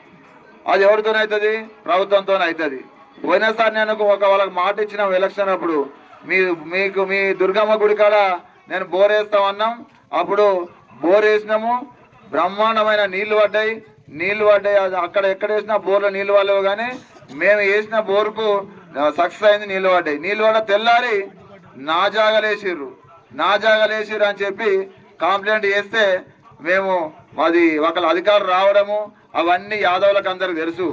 అది ఎవరితోనవుతుంది? ప్రభుత్వంతోనే అవుతుంది. పోయినసారి నేను వాళ్ళకి మాట ఇచ్చిన ఎలక్షన్ అప్పుడు, మీ దుర్గమ్మ గుడి కాడ నేను బోర్ వేస్తామన్నాం. అప్పుడు బోర్ వేసినాము, బ్రహ్మాండమైన నీళ్లు పడ్డాయి. అక్కడ ఎక్కడ వేసినా బోర్లో నీళ్లు పడలేవు, కానీ మేము వేసిన బోర్కు సక్సెస్ అయింది, నీళ్లు పడ్డ తెల్లారి నా జాగలేసిర్రు అని చెప్పి కంప్లైంట్ చేస్తే మేము మాది ఒకళ్ళ అధికారులు రావడము అవన్నీ యాదవులకు అందరికి తెలుసు.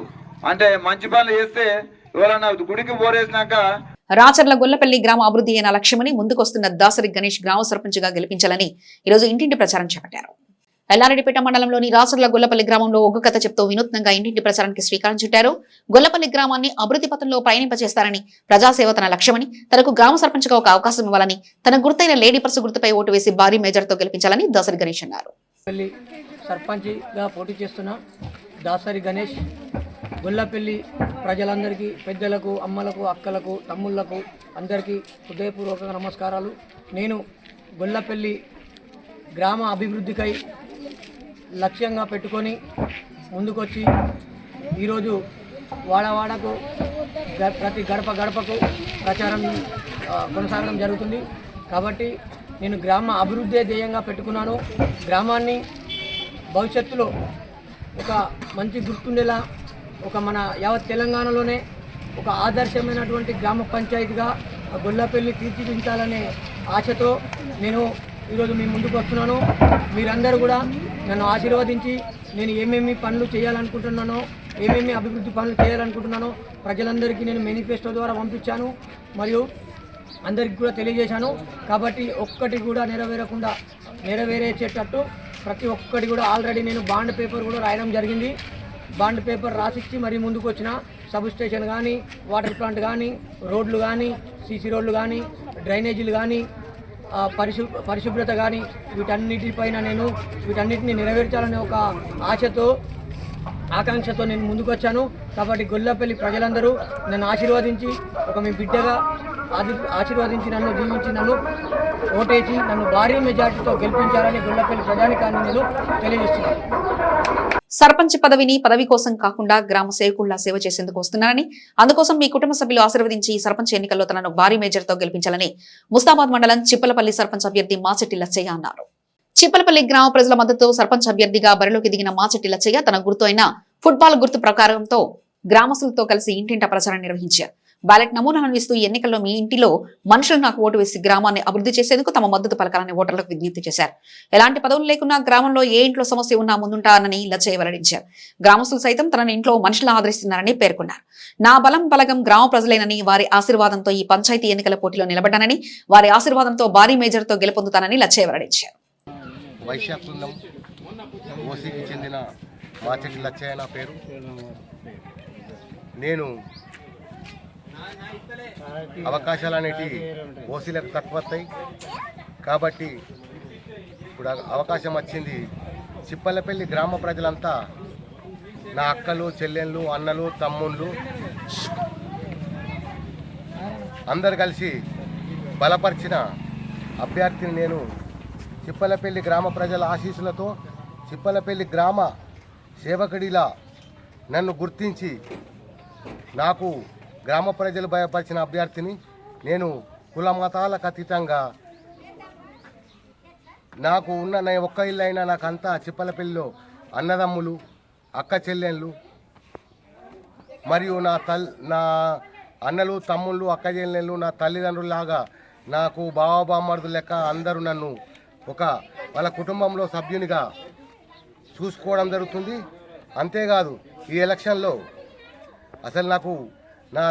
అంటే మంచి పనులు చేస్తే ఎవరన్నా గుడికి బోరేసినాక రాచర్ల గొల్లపల్లి గ్రామ అభివృద్ధి అయిన లక్ష్యమని ముందుకొస్తున్న దాసరి గణేష్ గ్రామ సర్పంచ్గా గెలిపించాలని ఈరోజు ఇంటింటి ప్రచారం చేపట్టారు. ఎల్లారెడ్డిపేట మండలంలోని రాచర్ల గొల్లపల్లి గ్రామంలో ఒగ్గు కథ చెప్తూ వినూత్నంగా ఇంటింటి ప్రచారానికి శ్రీకారం చుట్టారు. గొల్లపల్లి గ్రామాన్ని అభివృద్ధి పథంలో ప్రయాణింపజేస్తారని, ప్రజాసేవ తన లక్ష్యమని, తనకు గ్రామ సర్పంచ్గా ఒక అవకాశం ఇవ్వాలని, తన గుర్తైన లేడీ పర్సు గుర్తుపై ఓటు వేసి భారీ మేజర్తో గెలిపించాలని దాసరి గణేష్ అన్నారు. సర్పంచ్గా పోటీ చేస్తున్న దాసరి గణేష్ గొల్లపల్లి ప్రజలందరికీ, పెద్దలకు, అమ్మలకు, అక్కలకు, తమ్ముళ్లకు అందరికీ హృదయపూర్వక నమస్కారాలు. నేను గొల్లపల్లి గ్రామ అభివృద్ధికై లక్ష్యంగా పెట్టుకొని ముందుకొచ్చి ఈరోజు వాడవాడకు ప్రతి గడపకు ప్రచారం కొనసాగడం జరుగుతుంది. కాబట్టి నేను గ్రామ అభివృద్ధి ధ్యేయంగా పెట్టుకున్నాను. గ్రామాన్ని భవిష్యత్తులో ఒక మంచి గుర్తుండేలా, ఒక మన యావత్ తెలంగాణలోనే ఒక ఆదర్శమైనటువంటి గ్రామ పంచాయతీగా గొల్లపల్లి తీర్చిదిద్దాలనే ఆశతో నేను ఈరోజు మీ ముందుకు వస్తున్నాను. మీరందరూ కూడా నన్ను ఆశీర్వదించి నేను ఏమేమి పనులు చేయాలనుకుంటున్నానో, ఏమేమి అభివృద్ధి పనులు చేయాలనుకుంటున్నానో ప్రజలందరికీ నేను మేనిఫెస్టో ద్వారా పంపించాను మరియు అందరికీ కూడా తెలియజేశాను. కాబట్టి ఒక్కటి కూడా నెరవేరేటట్టు ప్రతి ఒక్కటి కూడా ఆల్రెడీ నేను బాండ్ పేపర్ కూడా రాయడం జరిగింది. బాండ్ పేపర్ రాసిచ్చి మరీ ముందుకు వచ్చిన సబ్ స్టేషన్ కానీ, వాటర్ ప్లాంట్ కానీ, రోడ్లు కానీ, సీసీ రోడ్లు కానీ, డ్రైనేజీలు కానీ, పరిశుభ్రత కానీ వీటన్నిటిని నెరవేర్చాలనే ఒక ఆశతో ఆకాంక్షతో నేను ముందుకు వచ్చాను. కాబట్టి గొల్లపల్లి ప్రజలందరూ నన్ను ఆశీర్వదించి ఒక మీ బిడ్డగా ఆశీర్వదించి నన్ను దీవించి నన్ను ఓటేసి నన్ను భారీ మెజార్టీతో గెలిపించాలని గొల్లపల్లి ప్రజానికాన్ని నేను తెలియజేస్తున్నాను. సర్పంచ్ పదవి కోసం కాకుండా గ్రామ సేవకుల్లా సేవ చేసేందుకు వస్తున్నానని, అందుకోసం మీ కుటుంబ సభ్యులు ఆశీర్వదించి సర్పంచ్ ఎన్నికల్లో తనను భారీ మేజర్తో గెలిపించాలని ముస్తాబాద్ మండలం చిప్పలపల్లి సర్పంచ్ అభ్యర్థి మాచెట్టి లచ్చయ్య అన్నారు. చిప్పలపల్లి గ్రామ ప్రజల మద్దతుతో సర్పంచ్ అభ్యర్థిగా బరిలోకి దిగిన మాచెట్టి లచ్చయ్య తన గుర్తు అయిన ఫుట్బాల్ గుర్తు ప్రకారంతో గ్రామస్తులతో కలిసి ఇంటింట ప్రచారం నిర్వహించారు. బ్యాలెట్ నమూనాలను ఇస్తూ ఎన్నికల్లో మీ ఇంటిలో మనుషులు నాకు ఓటు వేసి గ్రామాన్ని అభివృద్ధి చేసేందుకు తమ మద్దతు పలకాలని ఓటర్లకు విజ్ఞప్తి చేశారు. ఎలాంటి పదవులు లేకున్నా గ్రామంలో ఏ ఇంట్లో సమస్య ఉన్నా ముందుంటానని లచ్చయ్య వెల్లడించారు. గ్రామస్తులు సైతం తనని ఇంట్లో మనుషులు ఆదరిస్తున్నారని పేర్కొన్నారు. నా బలం బలగం గ్రామ ప్రజలేనని, వారి ఆశీర్వాదంతో ఈ పంచాయతీ ఎన్నికల పోటీలో నిలబడ్డానని, వారి ఆశీర్వాదంతో భారీ మేజర్తో గెలుపొందుతానని లచ్చయ్య వెల్లడించారు. వైశ్య బృందం ఓసీకి చెందిన మాచెట్టి లచ్చయ్య నా పేరు. నేను అవకాశాలు అనేటివి ఓసీలకు తక్కువ వస్తాయి కాబట్టి ఇప్పుడు అవకాశం వచ్చింది. చిప్పలపల్లి గ్రామ ప్రజలంతా నా అక్కలు, చెల్లెళ్ళు, అన్నలు, తమ్ముళ్ళు అందరు కలిసి బలపరిచిన అభ్యర్థిని నేను. చిప్పలపల్లి గ్రామ ప్రజల ఆశీస్సులతో చిప్పలపల్లి గ్రామ సేవకుడిలా నన్ను గుర్తించి నాకు గ్రామ ప్రజలు భయపరిచిన అభ్యర్థిని నేను. కుల మతాలకు అతీతంగా నాకు ఉన్న ఒక్క ఇల్లు అయినా నాకంతా చిప్పలపల్లిలో అన్నదమ్ములు, అక్క చెల్లెళ్ళు మరియు నా అన్నలు, తమ్ముళ్ళు, అక్క చెల్లెళ్ళు నా తల్లిదండ్రులాగా నాకు బావబామ్మర్దు లెక్క అందరూ నన్ను ఒక వాళ్ళ కుటుంబంలో సభ్యునిగా చూసుకోవడం జరుగుతుంది. అంతేకాదు ఈ ఎలక్షన్లో అసలు నాకు నా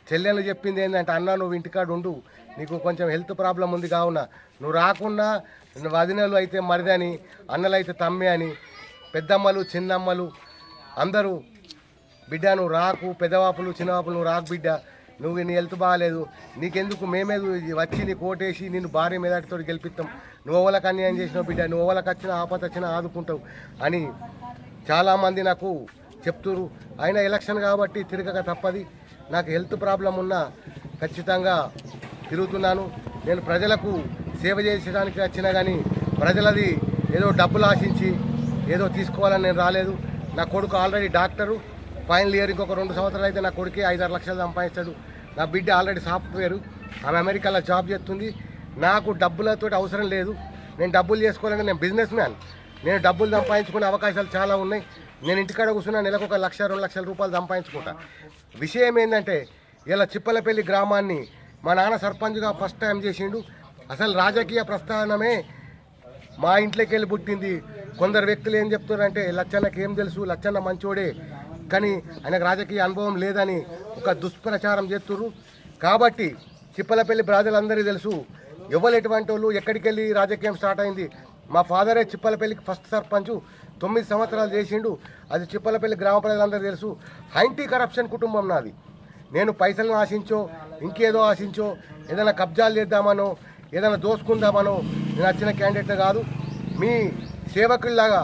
చెల్లెలు చెప్పింది ఏంటంటే, అన్న నువ్వు ఇంటికాడ ఉండు, నీకు కొంచెం హెల్త్ ప్రాబ్లం ఉంది కావున నువ్వు రాకుండా వదినలు అయితే మరిదని, అన్నలు అయితే తమ్మి అని, పెద్దమ్మలు చిన్నమ్మలు అందరూ బిడ్డ నువ్వు రాకు, పెద్దవాపులు చిన్నవాపులు నువ్వు రాకు బిడ్డ, నువ్వు నీ హెల్త్ బాగాలేదు, నీకెందుకు మేమే వచ్చి నీకు ఓటేసి నిన్ను భారీ మెజార్టీతో గెలిపిస్తాం, నువ్వు ఓవలకు అన్యాయం చేసినావు బిడ్డ, నువ్వు ఓవలకు వచ్చిన ఆపద వచ్చినా ఆదుకుంటావు అని చాలామంది నాకు చెప్తున్నారు. అయినా ఎలక్షన్ కాబట్టి తిరగక తప్పది. నాకు హెల్త్ ప్రాబ్లం ఉన్నా ఖచ్చితంగా తిరుగుతున్నాను. నేను ప్రజలకు సేవ చేసడానికి వచ్చినా కానీ ప్రజలది ఏదో డబ్బులు ఆశించి ఏదో తీసుకోవాలని నేను రాలేదు. నా కొడుకు ఆల్రెడీ డాక్టరు, ఫైనల్ ఇయర్, ఇంకొక 2 సంవత్సరాలు అయితే నా కొడుకే 5-6 లక్షలు సంపాదిస్తాడు. నా బిడ్డ ఆల్రెడీ సాఫ్ట్వేరు, ఆమె అమెరికాలో జాబ్ చేస్తుంది. నాకు డబ్బులతో అవసరం లేదు. నేను డబ్బులు చేసుకోవాలంటే నేను బిజినెస్ మ్యాన్. నేను డబ్బులు సంపాదించుకునే అవకాశాలు చాలా ఉన్నాయి. నేను ఇంటికాడ కూర్చున్నా నెలకు 1 లక్ష 2 లక్షల రూపాయలు సంపాదించుకుంటా. విషయం ఏంటంటే ఇలా చిప్పలపల్లి గ్రామాన్ని మా నాన్న సర్పంచ్గా ఫస్ట్ టైం చేసిండు. అసలు రాజకీయ ప్రస్థానమే మా ఇంట్లోకి వెళ్ళి పుట్టింది. కొందరు వ్యక్తులు ఏం చెప్తున్నారంటే లచ్చన్నకి ఏం తెలుసు, లచ్చన్న మంచోడే, కానీ ఆయనకు రాజకీయ అనుభవం లేదని ఒక దుష్ప్రచారం చేస్తున్నారు. కాబట్టి చిప్పలపల్లి ప్రజలందరికీ తెలుసు ఎవరు ఎటువంటి వాళ్ళు, ఎక్కడికి వెళ్ళి రాజకీయం స్టార్ట్ అయింది. మా ఫాదరే చిప్పలపల్లికి ఫస్ట్ సర్పంచ్ 9 సంవత్సరాలు చేసిండు. అది చిప్పలపల్లి గ్రామ ప్రజలందరికీ తెలుసు. యాంటీ కరప్షన్ కుటుంబం నాది. నేను పైసలను ఆశించో, ఇంకేదో ఆశించో, ఏదైనా కబ్జాలు చేద్దామనో, ఏదైనా దోసుకుందామనో నేను వచ్చిన క్యాండిడేట్ కాదు. మీ సేవకుడిలాగా,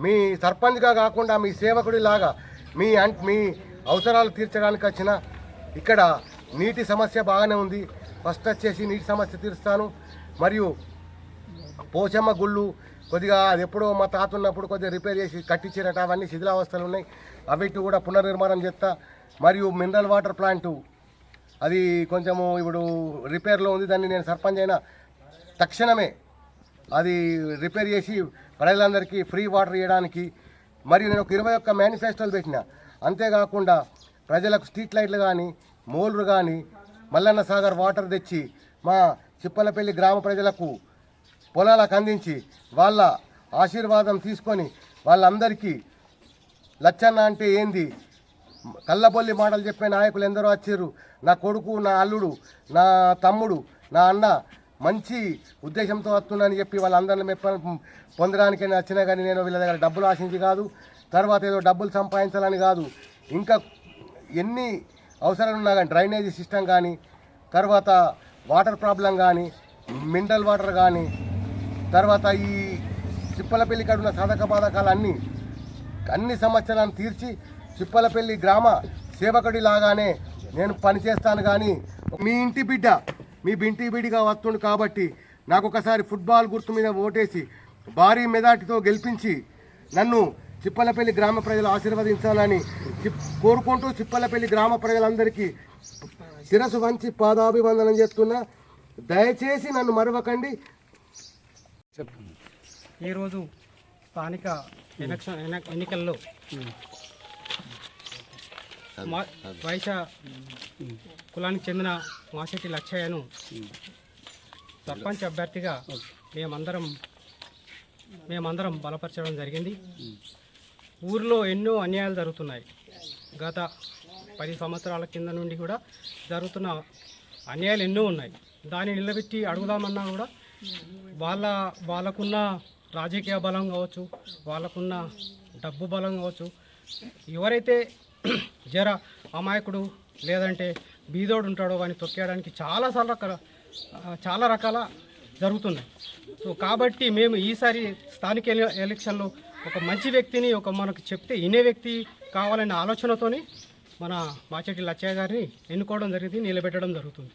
మీ సర్పంచ్గా కాకుండా మీ సేవకుడిలాగా మీ అవసరాలు తీర్చడానికి వచ్చిన. ఇక్కడ నీటి సమస్య బాగానే ఉంది. ఫస్ట్ వచ్చేసి నీటి సమస్య తీరుస్తాను. మరియు పోచమ్మ గుళ్ళు కొద్దిగా అది ఎప్పుడో మా తాత ఉన్నప్పుడు కొద్దిగా రిపేర్ చేసి కట్టించారట, అవన్నీ శిథిలావస్థలు ఉన్నాయి, అవిటి కూడా పునర్నిర్మాణం చేస్తా. మరియు మినరల్ వాటర్ ప్లాంటు అది కొంచెము ఇప్పుడు రిపేర్లో ఉంది. దాన్ని నేను సర్పంచ్ అయినా తక్షణమే అది రిపేర్ చేసి ప్రజలందరికీ ఫ్రీ వాటర్ ఇవ్వడానికి. మరియు నేను ఒక 21 మేనిఫెస్టోలు పెట్టిన. అంతేకాకుండా ప్రజలకు స్ట్రీట్ లైట్లు కానీ, మోల్లు కానీ, మల్లన్న సాగర్ వాటర్ తెచ్చి మా చిప్పలపల్లి గ్రామ ప్రజలకు పొలాలకు అందించి వాళ్ళ ఆశీర్వాదం తీసుకొని వాళ్ళందరికీ లచ్చన్న అంటే ఏంది, కళ్ళబొల్లి మాటలు చెప్పే నాయకులు ఎందరో వచ్చారు. నా కొడుకు, నా అల్లుడు, నా తమ్ముడు, నా అన్న మంచి ఉద్దేశంతో వస్తున్నానని చెప్పి వాళ్ళందరినీ పొందడానికి వచ్చినా కానీ నేను వీళ్ళ దగ్గర డబ్బులు ఆశించి కాదు, తర్వాత ఏదో డబ్బులు సంపాదించాలని కాదు. ఇంకా ఎన్ని అవసరాలు ఉన్నా కానీ డ్రైనేజీ సిస్టమ్ కానీ, తర్వాత వాటర్ ప్రాబ్లం కానీ, మినరల్ వాటర్ కానీ, తర్వాత ఈ చిప్పలపల్లి కాడ ఉన్న సాధక బాధకాలు అన్నీ అన్ని సమస్యలను తీర్చి చిప్పలపల్లి గ్రామ సేవకుడిలాగానే నేను పనిచేస్తాను. కానీ మీ ఇంటి బిడ్డగా వస్తుండు కాబట్టి నాకు ఒకసారి ఫుట్బాల్ గుర్తు మీద ఓటేసి భారీ మెజార్టీతో గెలిపించి నన్ను చిప్పలపల్లి గ్రామ ప్రజలు ఆశీర్వదించాలని కోరుకుంటూ చిప్పలపల్లి గ్రామ ప్రజలందరికీ శిరసు వంచి పాదాభివందనం చేస్తున్నా. దయచేసి నన్ను మరవకండి. ఈరోజు స్థానిక ఎన్నికల్లో వైశ్య కులానికి చెందిన మాసెట్టి లచ్చయ్యను సర్పంచ్ అభ్యర్థిగా మేమందరం బలపరచడం జరిగింది. ఊరిలో ఎన్నో అన్యాయాలు జరుగుతున్నాయి. గత 10 సంవత్సరాల కింద నుండి కూడా జరుగుతున్న అన్యాయాలు ఎన్నో ఉన్నాయి. దాన్ని నిలబెట్టి అడుగుదామన్నా కూడా వాళ్ళకున్న రాజకీయ బలం కావచ్చు, వాళ్ళకున్న డబ్బు బలం కావచ్చు, ఎవరైతే జర అమాయకుడు లేదంటే బీదోడు ఉంటాడో వాడిని తొక్కేయడానికి చాలా రకాల జరుగుతున్నాయి. సో కాబట్టి మేము ఈసారి స్థానిక ఎలక్షన్లో ఒక మంచి వ్యక్తిని మనకు చెప్తే వినే వ్యక్తి కావాలనే ఆలోచనతోని మన మాచెట్టి లచ్చయ్య గారిని ఎన్నుకోవడం జరిగింది, నిలబెట్టడం జరుగుతుంది.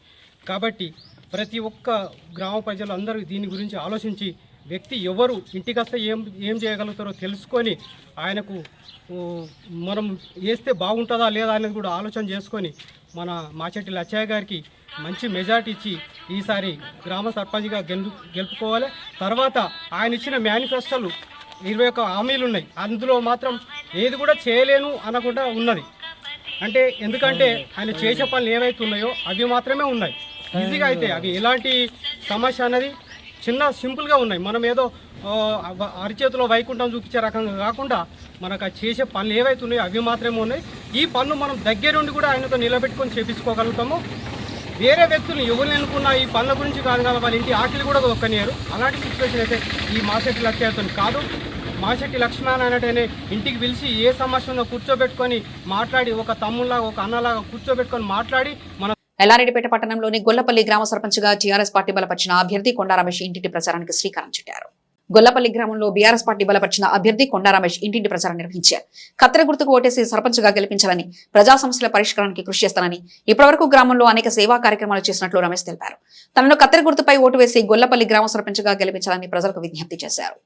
కాబట్టి ప్రతి ఒక్క గ్రామ ప్రజలు అందరూ దీని గురించి ఆలోచించి వ్యక్తి ఎవరు ఇంటికి వస్తే ఏం చేయగలుగుతారో తెలుసుకొని ఆయనకు మనం వేస్తే బాగుంటుందా లేదా అనేది కూడా ఆలోచన చేసుకొని మన మాచెట్టి లచ్చయ్య గారికి మంచి మెజార్టీ ఇచ్చి ఈసారి గ్రామ సర్పంచ్గా గెలుపుకోవాలి. తర్వాత ఆయన ఇచ్చిన మేనిఫెస్టోలు 21 హామీలు ఉన్నాయి. అందులో మాత్రం ఏది కూడా చేయలేను అనకుండా ఉన్నది. అంటే ఎందుకంటే ఆయన చేసే పనులు ఏవైతే ఉన్నాయో అవి మాత్రమే ఉన్నాయి. ఈజీగా అయితే అవి ఎలాంటి సమస్య అనేది సింపుల్గా ఉన్నాయి. మనం ఏదో అరిచేతిలో వైకుంఠం చూపించే రకంగా కాకుండా మనకు ఆ చేసే పనులు ఏవైతే ఉన్నాయో అవి మాత్రమే ఉన్నాయి. ఈ పనులు మనం దగ్గరుండి కూడా ఆయనతో నిలబెట్టుకొని చేపించుకోగలుగుతాము. వేరే వ్యక్తులు ఎవరిని ఎన్నుకున్నా ఈ పనుల గురించి కాదు కదా, వాళ్ళ ఇంటి ఆకలి కూడా ఒక్కనియరు. అలాంటి సిచ్యువేషన్ అయితే ఈ మాసెట్టి లచ్చయ్యతో కాదు. మాసెట్టి లక్ష్మణ్ అనేటనే ఇంటికి పిలిచి ఏ సమస్య ఉందో కూర్చోబెట్టుకొని మాట్లాడి, ఒక తమ్ముళ్ళగా ఒక అన్నలాగా కూర్చోబెట్టుకొని మాట్లాడి మన ఎల్లారెడ్డిపేట పట్టణంలోని గొల్లపల్లి గ్రామ సర్పంచ్గా టీఆర్ఎస్ పార్టీ బలపరిచిన అభ్యర్థి కొండా రమేష్ ఇంటింటి ప్రచారానికి శ్రీకారం చుట్టారు. గొల్లపల్లి గ్రామంలో బీఆర్ఎస్ పార్టీ బలపరిచిన అభ్యర్థి కొండా రమేష్ ఇంటింటి ప్రచారం నిర్వహించారు. కత్తెర గుర్తుకు ఓటేసి సర్పంచ్గా గెలిపించాలని, ప్రజా సమస్యల పరిష్కారానికి కృషి చేస్తానని, ఇప్పటివరకు గ్రామంలో అనేక సేవా కార్యక్రమాలు చేసినట్లు రమేష్ తెలిపారు. తనను కత్తెర గుర్తుపై ఓటు వేసి గొల్లపల్లి గ్రామ సర్పంచ్గా గెలిపించాలని ప్రజలకు విజ్ఞప్తి చేశారు.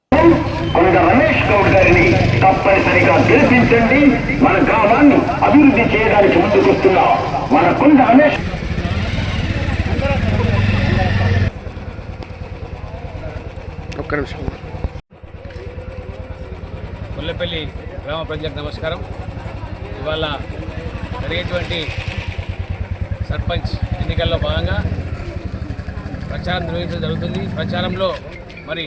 రమేష్ గౌడ్ గారిని తప్పనిసరిగా గెలిపించండి. మన గ్రామాన్ని అభివృద్ధి చేయడానికి ముందుకొస్తున్నా మన కొండ రమేష్. గొల్లపల్లి గ్రామ ప్రజలకు నమస్కారం. ఇవాళ జరిగేటువంటి సర్పంచ్ ఎన్నికల్లో భాగంగా ప్రచారం నిర్వహించడం జరుగుతుంది. ప్రచారంలో మరి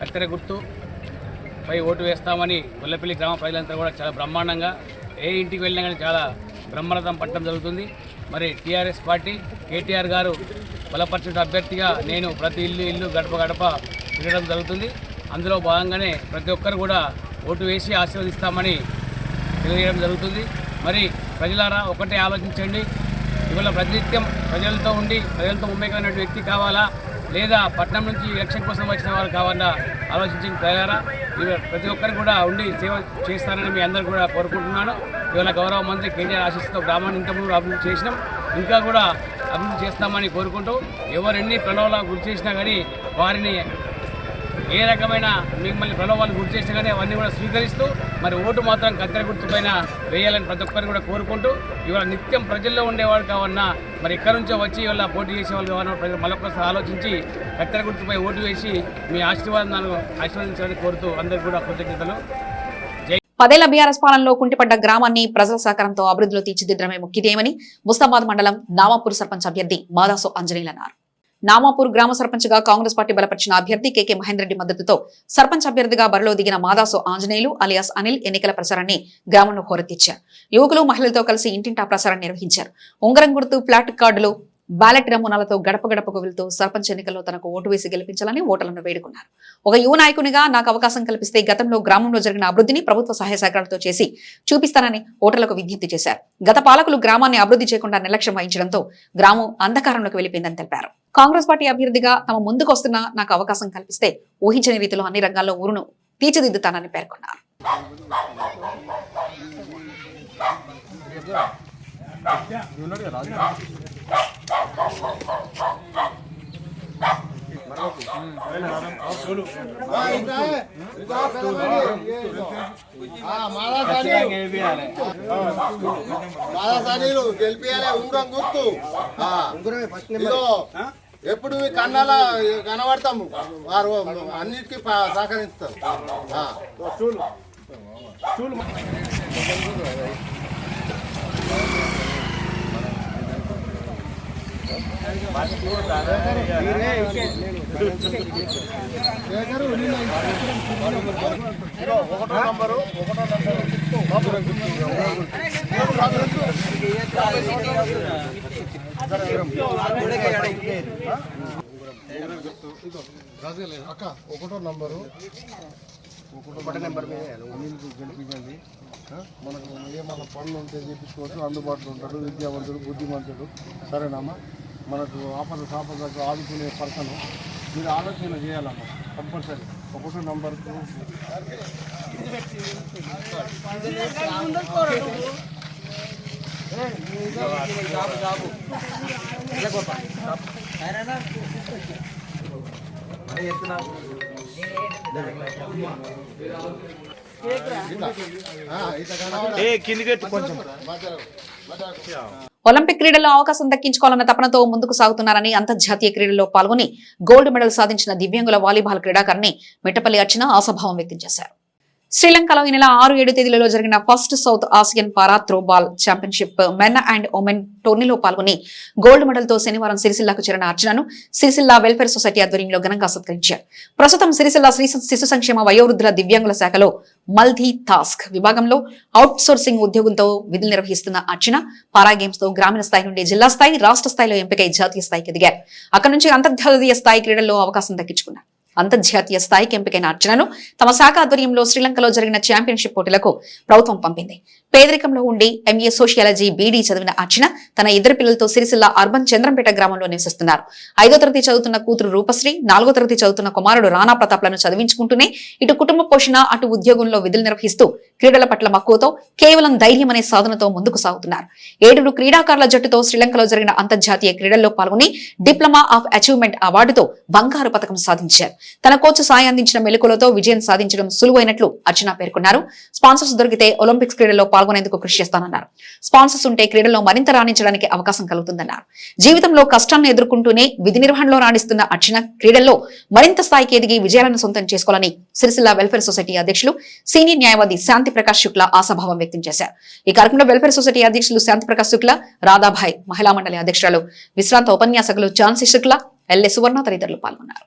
కత్తెర గుర్తుపై ఓటు వేస్తామని గొల్లపల్లి గ్రామ ప్రజలంతా కూడా చాలా బ్రహ్మాండంగా ఏ ఇంటికి వెళ్ళినా కానీ చాలా బ్రహ్మరథం పట్టడం జరుగుతుంది. మరి టీఆర్ఎస్ పార్టీ కేటీఆర్ గారు బలపరిచిన అభ్యర్థిగా నేను ప్రతి ఇల్లు గడప తిరగడం జరుగుతుంది. అందులో భాగంగానే ప్రతి ఒక్కరు కూడా ఓటు వేసి ఆశీర్వదిస్తామని తెలియజేయడం జరుగుతుంది. మరి ప్రజలారా ఒకటే ఆలోచించండి. ఇవాళ ప్రతినిత్యం ప్రజలతో ఉండి ప్రజలతో ఉమ్మేకమైన వ్యక్తి కావాలా, లేదా పట్టణం నుంచి ఎలక్షన్ కోసం వచ్చిన వారు కావాలా ఆలోచించిన ప్రజలారా. ప్రతి ఒక్కరు కూడా ఉండి సేవ చేస్తారని మీ అందరూ కూడా కోరుకుంటున్నాను. ఇవాళ గౌరవ మంత్రి కేటీఆర్ ఆశిస్తూ గ్రామాన్ని ఇంతకుముందు అభివృద్ధి చేసినాం, ఇంకా కూడా అభివృద్ధి చేస్తామని కోరుకుంటూ ఎవరెన్ని ప్రలోభాలకు గురి చేసినా కానీ వారిని ఏ రకమైన మిమ్మల్ని ప్రలోభాలకు గురి చేసినా కానీ అవన్నీ కూడా స్వీకరిస్తూ మరి ఓటు మాత్రం కత్తెర గుర్తుపైన వేయాలని ప్రతి ఒక్కరిని కూడా కోరుకుంటూ ఇవాళ నిత్యం ప్రజల్లో ఉండేవాళ్ళు కావన్నా మరి ఎక్కడి నుంచో వచ్చి ఇవాళ పోటీ చేసేవాళ్ళు కావన్నా ప్రజలు మరొకసారి ఆలోచించి కత్తెర గుర్తుపై ఓటు వేసి మీ ఆశీర్వాదాన్ని కోరుతూ అందరికీ కూడా కృతజ్ఞతలు. 10 ఏళ్ల బీఆర్ఎస్ పాలనలో కుంటిపడ్డ గ్రామాన్ని ప్రజల సహకారంతో అభివృద్ధిలో తీర్చిదిద్దడమే ముఖ్యమని ముస్తాబాద్ మండలం నామాపూర్ సర్పంచ్ అభ్యర్థి మాదాసు ఆంజనేయులు అన్నారు. నామాపూర్ గ్రామ సర్పంచ్గా కాంగ్రెస్ పార్టీ బలపరిచిన అభ్యర్థి కేకే మహేందర్ రెడ్డి మద్దతుతో సర్పంచ్ అభ్యర్థిగా బరిలో దిగిన మాదాసు ఆంజనేయులు అలియాస్ అనిల్ ఎన్నికల ప్రచారాన్ని గ్రామంలో హోరెత్తిచ్చారు. యువకులు మహిళలతో కలిసి ఇంటింటా ప్రచారం నిర్వహించారు. ఉంగరం గుర్తు, ఫ్లాట్ కార్డులు, బ్యాలెట్ నమూనాలతో గడప గడపకు వెళ్తూ సర్పంచ్ ఎన్నికల్లో తనకు ఓటు వేసి గెలిపించాలని ఓటర్లను వేడుకున్నారు. ఒక యువ నాయకునిగా నాకు అవకాశం కల్పిస్తే గతంలో గ్రామంలో జరిగిన అభివృద్ధిని ప్రభుత్వ సహాయ సహకారాలతో చేసి చూపిస్తానని ఓటర్లకు విజ్ఞప్తి చేశారు. గత పాలకులు గ్రామాన్ని అభివృద్ధి చేయకుండా నిర్లక్ష్యం వహించడంతో గ్రామం అంధకారంలోకి వెళ్లిపోయిందని తెలిపారు. కాంగ్రెస్ పార్టీ అభ్యర్థిగా తమ ముందుకొస్తున్నా నాకు అవకాశం కల్పిస్తే ఊహించని రీతిలో అన్ని రంగాల్లో ఊరును తీర్చిదిద్దుతానని పేర్కొన్నారు. ఎప్పుడు కన్నాల కనబడతాము వారు అన్నిటికీ సహకరిస్తారు. అక్క ఒకటో నంబరు గెలిపించండి. మనకు ఏమన్నా పనులు ఉంటే చేయించుకోవచ్చు. అందుబాటులో ఉంటాడు, విద్యావంతుడు, బుద్ధిమంతుడు. సరేనమ్మా, మనకు ఆపదకు ఆదుకునే పర్సన్. మీరు ఆలోచన చేయాలమ్మా కంపల్సరీ. ఒకటో నంబర్కు ఒలింపిక్ క్రీడల్లో అవకాశం దక్కించుకోవాలన్న తపనతో ముందుకు సాగుతున్నారని అంతర్జాతీయ క్రీడల్లో పాల్గొని గోల్డ్ మెడల్ సాధించిన దివ్యాంగుల వాలీబాల్ క్రీడాకారిణి మిట్టపల్లి అర్చన ఆశాభావం వ్యక్తం చేశారు. శ్రీలంకలో ఈ నెల 6-7 తేదీలలో జరిగిన first south Asian para throwball championship men and women టోర్నీలో పాల్గొని గోల్డ్ మెడల్ తో శనివారం సిరిసిల్లాకు చేరిన అర్చనను సిరిసిల్ల వెల్ఫేర్ సొసైటీ ఆధ్వర్యంలో ఘనంగా సత్కరించారు. ప్రస్తుతం సిరిసిల్ల శిశు సంక్షేమ వయోవృద్ధుల దివ్యాంగుల శాఖలో మల్టీ టాస్క్ విభాగంలో అవుట్ సోర్సింగ్ ఉద్యోగంతో విధులు నిర్వహిస్తున్న అర్చన పారా గేమ్స్ తో గ్రామీణ స్థాయి నుండి జిల్లా స్థాయి, రాష్ట్ర స్థాయిలో ఎంపికై జాతీయ స్థాయికి ఎదిగారు. అక్కడి నుంచి అంతర్జాతీయ స్థాయి క్రీడల్లో అవకాశం దక్కించుకున్నారు. అంతర్జాతీయ స్థాయికి ఎంపికైన అర్చనను తమ శాఖ ఆధ్వర్యంలో శ్రీలంకలో జరిగిన ఛాంపియన్షిప్ పోటీలకు ప్రభుత్వం పంపింది. పేదరికంలో ఉండి ఎంఏ సోషియాలజీ బీడీ చదివిన అర్చన తన ఇద్దరు పిల్లలతో సిరిసిల్ల అర్బన్ చంద్రంపేట గ్రామంలో నివసిస్తున్నారు. 5వ తరగతి చదువుతున్న కూతురు రూపశ్రీ, 4వ తరగతి చదువుతున్న కుమారుడు రాణా ప్రతాప్లను చదివించుకుంటూనే ఇటు కుటుంబ పోషణ, అటు ఉద్యోగంలో విధులు నిర్వహిస్తూ క్రీడల పట్ల మక్కువతో కేవలం ధైర్యం అనే సాధనతో ముందుకు సాగుతున్నారు. 7 క్రీడాకారుల జట్టుతో శ్రీలంకలో జరిగిన అంతర్జాతీయ క్రీడల్లో పాల్గొని డిప్లొమా ఆఫ్ అచీవ్మెంట్ అవార్డుతో బంగారు పథకం సాధించారు. తన కోచ్ సాయం అందించిన మెలకువలతో విజయం సాధించడం సులువైనట్లు అర్చన పేర్కొన్నారు. స్పాన్సర్స్ దొరికితే ఒలింపిక్స్ క్రీడల్లో పాల్గొనేందుకు కృషి చేస్తానన్నారు. స్పాన్సర్స్ ఉంటే క్రీడల్లో మరింత రాణించడానికి అవకాశం కలుగుతుందన్నారు. జీవితంలో కష్టాలను ఎదుర్కొంటూనే విధి నిర్వహణలో రాణిస్తున్న అర్చన క్రీడల్లో మరింత స్థాయికి ఎదిగి విజయాలను సొంతం చేసుకోవాలని సిరిసిల్ల వెల్ఫేర్ సొసైటీ అధ్యక్షులు సీనియర్ న్యాయవాది శాంతి ప్రకాష్ శుక్లా ఆశాభావం వ్యక్తం చేశారు. ఈ కార్యక్రమంలో వెల్ఫేర్ సొసైటీ అధ్యక్షులు శాంతి ప్రకాష్ శుక్లా, రాధాభాయ్, మహిళా మండలి అధ్యక్షురాలు విశ్రాంత ఉపన్యాసకులు ఝాన్సీ శుక్లా, ఎల్ఏ సువర్ణ తదితరులు పాల్గొన్నారు.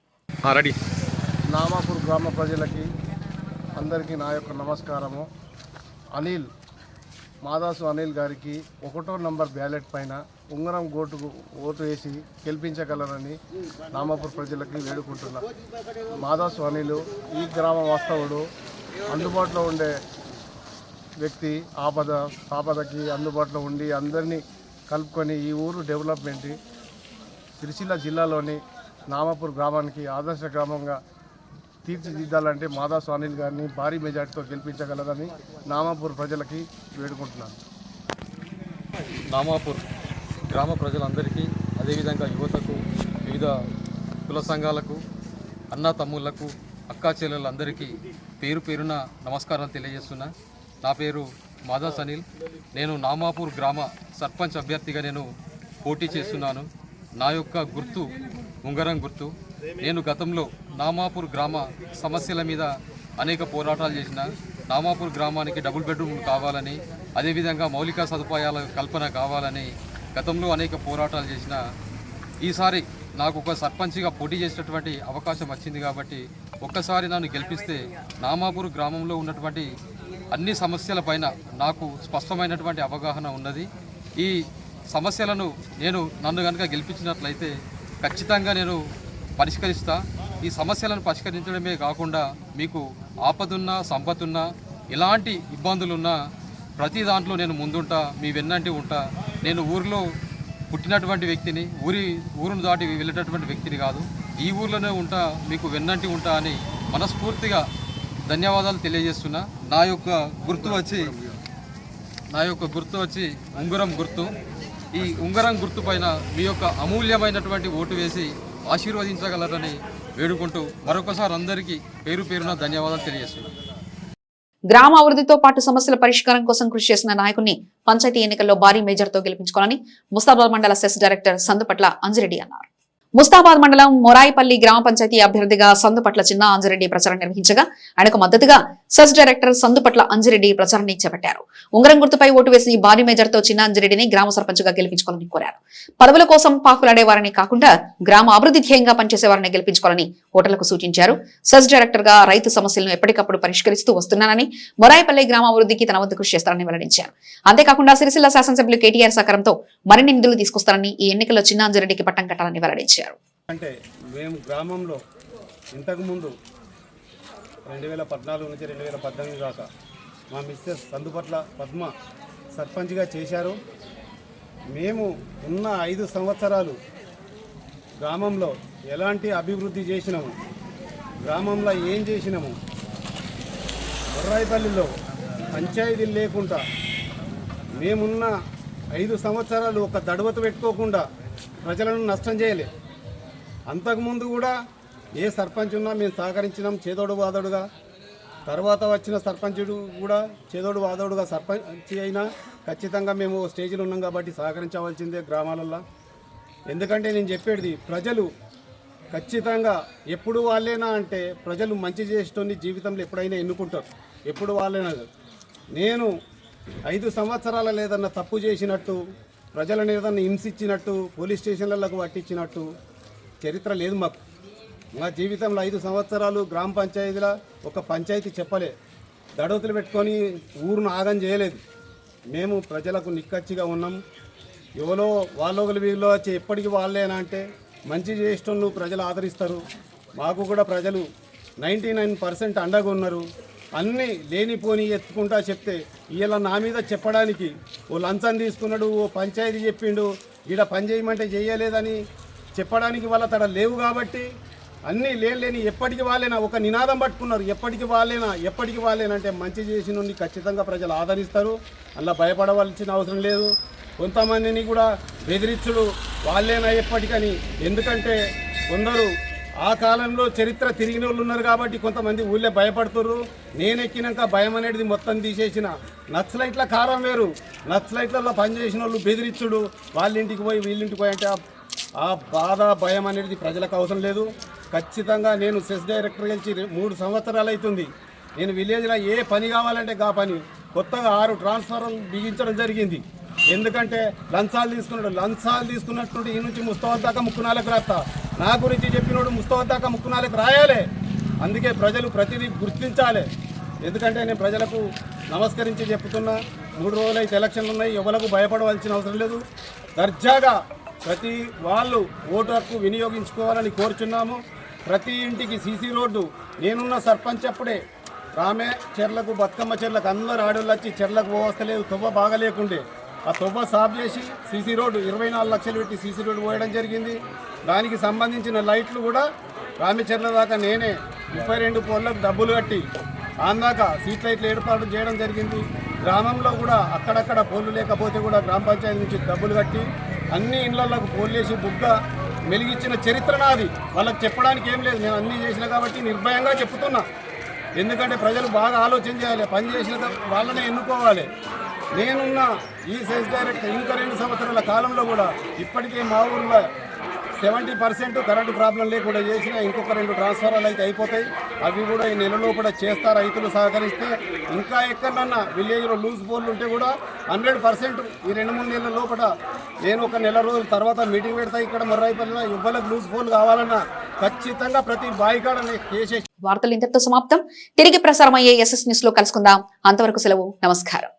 నామాపూర్ గ్రామ ప్రజలకి అందరికీ నా యొక్క నమస్కారము. మాదాసు అనిల్ గారికి 1వ నంబర్ బ్యాలెట్ పైన ఉంగరం ఓటు వేసి గెలిపించగలరని నామాపూర్ ప్రజలకి వేడుకుంటున్నా. మాదాసు అనిల్ ఈ గ్రామ వాస్తవుడు, అందుబాటులో ఉండే వ్యక్తి, ఆపదకి అందుబాటులో ఉండి అందరినీ కలుపుకొని ఈ ఊరు డెవలప్మెంట్ సిరిసిల్ల జిల్లాలోని నామాపూర్ గ్రామానికి ఆదర్శ గ్రామంగా తీర్చిదిద్దాలంటే మాదాసు అనిల్ గారిని భారీ మెజార్టీతో గెలిపించగలరని నామాపూర్ ప్రజలకి వేడుకుంటున్నాను. నామాపూర్ గ్రామ ప్రజలందరికీ, అదేవిధంగా యువతకు, వివిధ కుల సంఘాలకు, అన్నా తమ్ముళ్లకు, అక్కా చెల్లెళ్ళందరికీ పేరు పేరున నమస్కారాలు తెలియజేస్తున్నా. నా పేరు మాదాస్ అనిల్. నేను నామాపూర్ గ్రామ సర్పంచ్ అభ్యర్థిగా నేను పోటీ చేస్తున్నాను. నా యొక్క గుర్తు ఉంగరం గుర్తు. నేను గతంలో నామాపూర్ గ్రామ సమస్యల మీద అనేక పోరాటాలు చేసిన. నామాపూర్ గ్రామానికి డబుల్ బెడ్రూమ్ కావాలని, అదేవిధంగా మౌలిక సదుపాయాల కల్పన కావాలని గతంలో అనేక పోరాటాలు చేసిన. ఈసారి నాకు ఒక సర్పంచ్గా పోటీ చేసేటటువంటి అవకాశం వచ్చింది కాబట్టి ఒక్కసారి నన్ను గెలిపిస్తే నామాపూర్ గ్రామంలో ఉన్నటువంటి అన్ని సమస్యలపైన నాకు స్పష్టమైనటువంటి అవగాహన ఉన్నది. ఈ సమస్యలను నన్ను కనుక గెలిపించినట్లయితే ఖచ్చితంగా నేను పరిష్కరిస్తా. ఈ సమస్యలను పరిష్కరించడమే కాకుండా మీకు ఆపదున్నా, సంపత్తున్నా, ఎలాంటి ఇబ్బందులున్నా ప్రతి దాంట్లో నేను ముందుంటా, మీ వెన్నంటి ఉంటా. నేను ఊరిలో పుట్టినటువంటి వ్యక్తిని, ఊరును దాటి వెళ్ళేటటువంటి వ్యక్తిని కాదు. ఈ ఊర్లోనే ఉంటా, మీకు వెన్నంటి ఉంటా అని మనస్ఫూర్తిగా ధన్యవాదాలు తెలియజేస్తున్నా. నా యొక్క గుర్తు వచ్చి ఉంగరం గుర్తు. ఈ ఉంగరం గుర్తు పైన మీ యొక్క అమూల్యమైనటువంటి ఓటు వేసి ఆశీర్వదించగలరని వేడుకుంటూ మరొకసారి అందరికీ పేరు పేరున ధన్యవాదాలు తెలియజేస్తున్నా. గ్రామ అభివృద్ధితో పాటు సమస్యల పరిష్కారం కోసం కృషి చేసిన నాయకుడిని పంచాయతీ ఎన్నికల్లో భారీ మేజర్తో గెలిపించుకోవాలని ముస్తాబాద్ మండల సెస్ డైరెక్టర్ సందుపట్ల అంజిరెడ్డి అన్నారు. ముస్తాబాద్ మండలం మొరాయిపల్లి గ్రామ పంచాయతీ అభ్యర్థిగా సందుపట్ల చిన్న అంజిరెడ్డి ప్రచారం నిర్వహించగా ఆయనకు మద్దతుగా సెస్ డైరెక్టర్ సందుపట్ల అంజిరెడ్డి ప్రచారాన్ని చేపట్టారు. ఉంగరం గుర్తుపై ఓటు వేసి భారీ మేజర్తో చిన్న అంజిరెడ్డిని గ్రామ సర్పంచ్గా గెలిపించుకోవాలని కోరారు. పదవుల కోసం పాకులాడేవారని కాకుండా గ్రామ అభివృద్ధి ధ్యేయంగా పనిచేసేవారిని గెలిపించుకోవాలని ఓటర్లకు సూచించారు. సెస్ డైరెక్టర్ గా రైతు సమస్యలను ఎప్పటికప్పుడు పరిష్కరిస్తూ వస్తున్నానని, మొరాయిపల్లి గ్రామ అభివృద్ధికి తన వంతు కృషి చేస్తారని వెల్లడించారు. అంతేకాకుండా సిరిసిల్ల శాసనసభ్యులు కేటీఆర్ సహకారంతో మరిన్ని నిధులు తీసుకొస్తారని, ఈ ఎన్నికల్లో చిన్న అంజిరెడ్డికి పట్టం కట్టాలని వెల్లడించారు. అంటే మేము గ్రామంలో ఇంతకుముందు 2014 నుంచి 2018 దాకా మా మిస్సెస్ సందుపట్ల పద్మ సర్పంచ్గా చేశారు. మేము ఉన్న 5 సంవత్సరాలు గ్రామంలో ఎలాంటి అభివృద్ధి చేసినాము, గ్రామంలో ఏం చేసినాము, మొర్రాయిపల్లిలో పంచాయతీలు లేకుండా మేమున్న 5 సంవత్సరాలు ఒక దడవత పెట్టుకోకుండా ప్రజలను నష్టం చేయలే. అంతకుముందు కూడా ఏ సర్పంచ్ ఉన్నా మేము సహకరించినాం చేదోడు వాదోడుగా. తర్వాత వచ్చిన సర్పంచుడు కూడా చేదోడు వాదోడుగా సర్పంచ్ అయినా ఖచ్చితంగా మేము స్టేజ్లో ఉన్నాం కాబట్టి సహకరించవలసిందే గ్రామాలల్లో. ఎందుకంటే నేను చెప్పేది ప్రజలు ఖచ్చితంగా ఎప్పుడు వాళ్ళేనా అంటే ప్రజలు మంచి చేసేటోని జీవితంలో ఎప్పుడైనా ఎన్నుకుంటారు. ఎప్పుడు వాళ్ళేనా. నేను 5 సంవత్సరాల లేదన్నా తప్పు చేసినట్టు, ప్రజలను ఏదన్నా హింసించినట్టు, పోలీస్ స్టేషన్లకు పట్టించినట్టు చరిత్ర లేదు మాకు. మా జీవితంలో 5 సంవత్సరాలు గ్రామ పంచాయతీలో ఒక పంచాయతీ చెప్పలే, దడవతులు పెట్టుకొని ఊరును ఆగం చేయలేదు. మేము ప్రజలకు నిక్కచ్చిగా ఉన్నాం. ఎవరో వాళ్ళొకరు వీళ్ళు వచ్చి ఎప్పటికీ వాళ్ళేనా అంటే మంచి చేసేటోళ్ళు ప్రజలు ఆదరిస్తారు. మాకు కూడా ప్రజలు 99% అండగా ఉన్నారు. అన్నీ లేనిపోని ఎత్తుకుంటా చెప్తే ఇలా నా మీద చెప్పడానికి ఓ లంచం తీసుకున్నాడు, ఓ పంచాయతీ చెప్పిండు, ఈడ పని చేయమంటే చేయలేదని చెప్పడానికి వాళ్ళ తడ లేవు. కాబట్టి అన్నీ లేని ఎప్పటికి వాళ్ళేనా ఒక నినాదం పట్టుకున్నారు. ఎప్పటికి వాళ్ళేనా అంటే మంచి చేసిన నుండి ఖచ్చితంగా ప్రజలు ఆదరిస్తారు. అలా భయపడవలసిన అవసరం లేదు. కొంతమందిని కూడా బెదిరించుడు వాళ్ళేనా ఎప్పటికని. ఎందుకంటే కొందరు ఆ కాలంలో చరిత్ర తిరిగిన వాళ్ళు ఉన్నారు కాబట్టి కొంతమంది ఊళ్ళే భయపడుతుర్రు. నేను ఎక్కినాక భయం అనేది మొత్తం తీసేసిన. నక్సలైట్ల కారం వేరు, నక్సలైట్లలో పనిచేసిన వాళ్ళు బెదిరించుడు, వాళ్ళ ఇంటికి పోయి వీళ్ళింటికి పోయి అంటే ఆ బాధ భయం అనేది ప్రజలకు అవసరం లేదు. ఖచ్చితంగా నేను సెస్ డైరెక్టర్ గెలిచి 3 సంవత్సరాలు అవుతుంది. నేను విలేజ్లో ఏ పని కావాలంటే ఆ పని. కొత్తగా 6 ట్రాన్స్ఫార్మర్లు బిగించడం జరిగింది. ఎందుకంటే లంచాలు తీసుకున్నట్టు ఈ నుంచి ముస్తాబాద్ దాకా ముక్కునాలకు రాస్తా. నా గురించి చెప్పినోడు ముస్తాబాద్ దాకా ముక్కునాలకు రాయాలి. అందుకే ప్రజలు ప్రతిదీ గుర్తించాలి. ఎందుకంటే నేను ప్రజలకు నమస్కరించి చెప్తున్నా, 3 రోజులైతే ఎలక్షన్లు ఉన్నాయి. ఎవరికి భయపడవలసిన అవసరం లేదు. దర్జాగా ప్రతి వాళ్ళు ఓటు హక్కు వినియోగించుకోవాలని కోరుచున్నాము. ప్రతి ఇంటికి సీసీ రోడ్డు నేనున్న సర్పంచ్ అప్పుడే రామే చెర్లకు బతుకమ్మ చెర్లకు అందరూ ఆడోళ్ళు వచ్చి చెర్లకు పోవస్తలేదు, తొవ్వ బాగలేకుండే ఆ తొవ్వ సాఫ్ చేసి సీసీ రోడ్డు 24 లక్షలు పెట్టి సీసీ రోడ్డు పోయడం జరిగింది. దానికి సంబంధించిన లైట్లు కూడా రామేచెర్ల దాకా నేనే 32 పోల్లకు డబ్బులు కట్టి ఆందాక సీట్ లైట్లు ఏర్పాటు చేయడం జరిగింది. గ్రామంలో కూడా అక్కడక్కడ పోల్లు లేకపోతే కూడా గ్రామ పంచాయతీ నుంచి డబ్బులు కట్టి అన్ని ఇళ్లకు పోల్లేసి బుగ్గ మెలిగించిన చరిత్ర నాది. వాళ్ళకి చెప్పడానికి ఏం లేదు, నేను అన్నీ చేసిన కాబట్టి నిర్భయంగా చెప్తున్నా. ఎందుకంటే ప్రజలు బాగా ఆలోచన చేయాలి, పని చేసిన వాళ్ళనే ఎన్నుకోవాలి. నేనున్న ఈ సెస్ డైరెక్టర్ ఇంకా 2 సంవత్సరాల కాలంలో కూడా ఇప్పటికే మా ఊళ్ళో 70% కరెంటు ప్రాబ్లం లేకుండా చేసిన ఇంకొక 2 ట్రాన్స్ఫార్మర్లు అయితే అయిపోతాయి. అవి కూడా ఈ నెల లోపల చేస్తా రైతులు సహకరిస్తే. ఇంకా ఎక్కడన్నా విలేజ్లో లూజ్ పోల్లు ఉంటే కూడా 100% ఈ 2-3 నెలల లోపల నేను ఒక నెల రోజుల తర్వాత మీటింగ్ పెడతా. ఇక్కడ మొర్రాయిపల్లిలో ఇవ్వలకు లూజ్ పోల్ కావాలన్నా ఖచ్చితంగా ప్రతి బాయికాడ కేసేసి. వార్తలు ఇంతటితో సమాప్తం. తిరిగి ప్రసారం అయ్యే SS న్యూస్ లో కలుసుకుందాం. అంతవరకు సెలవు. నమస్కారం.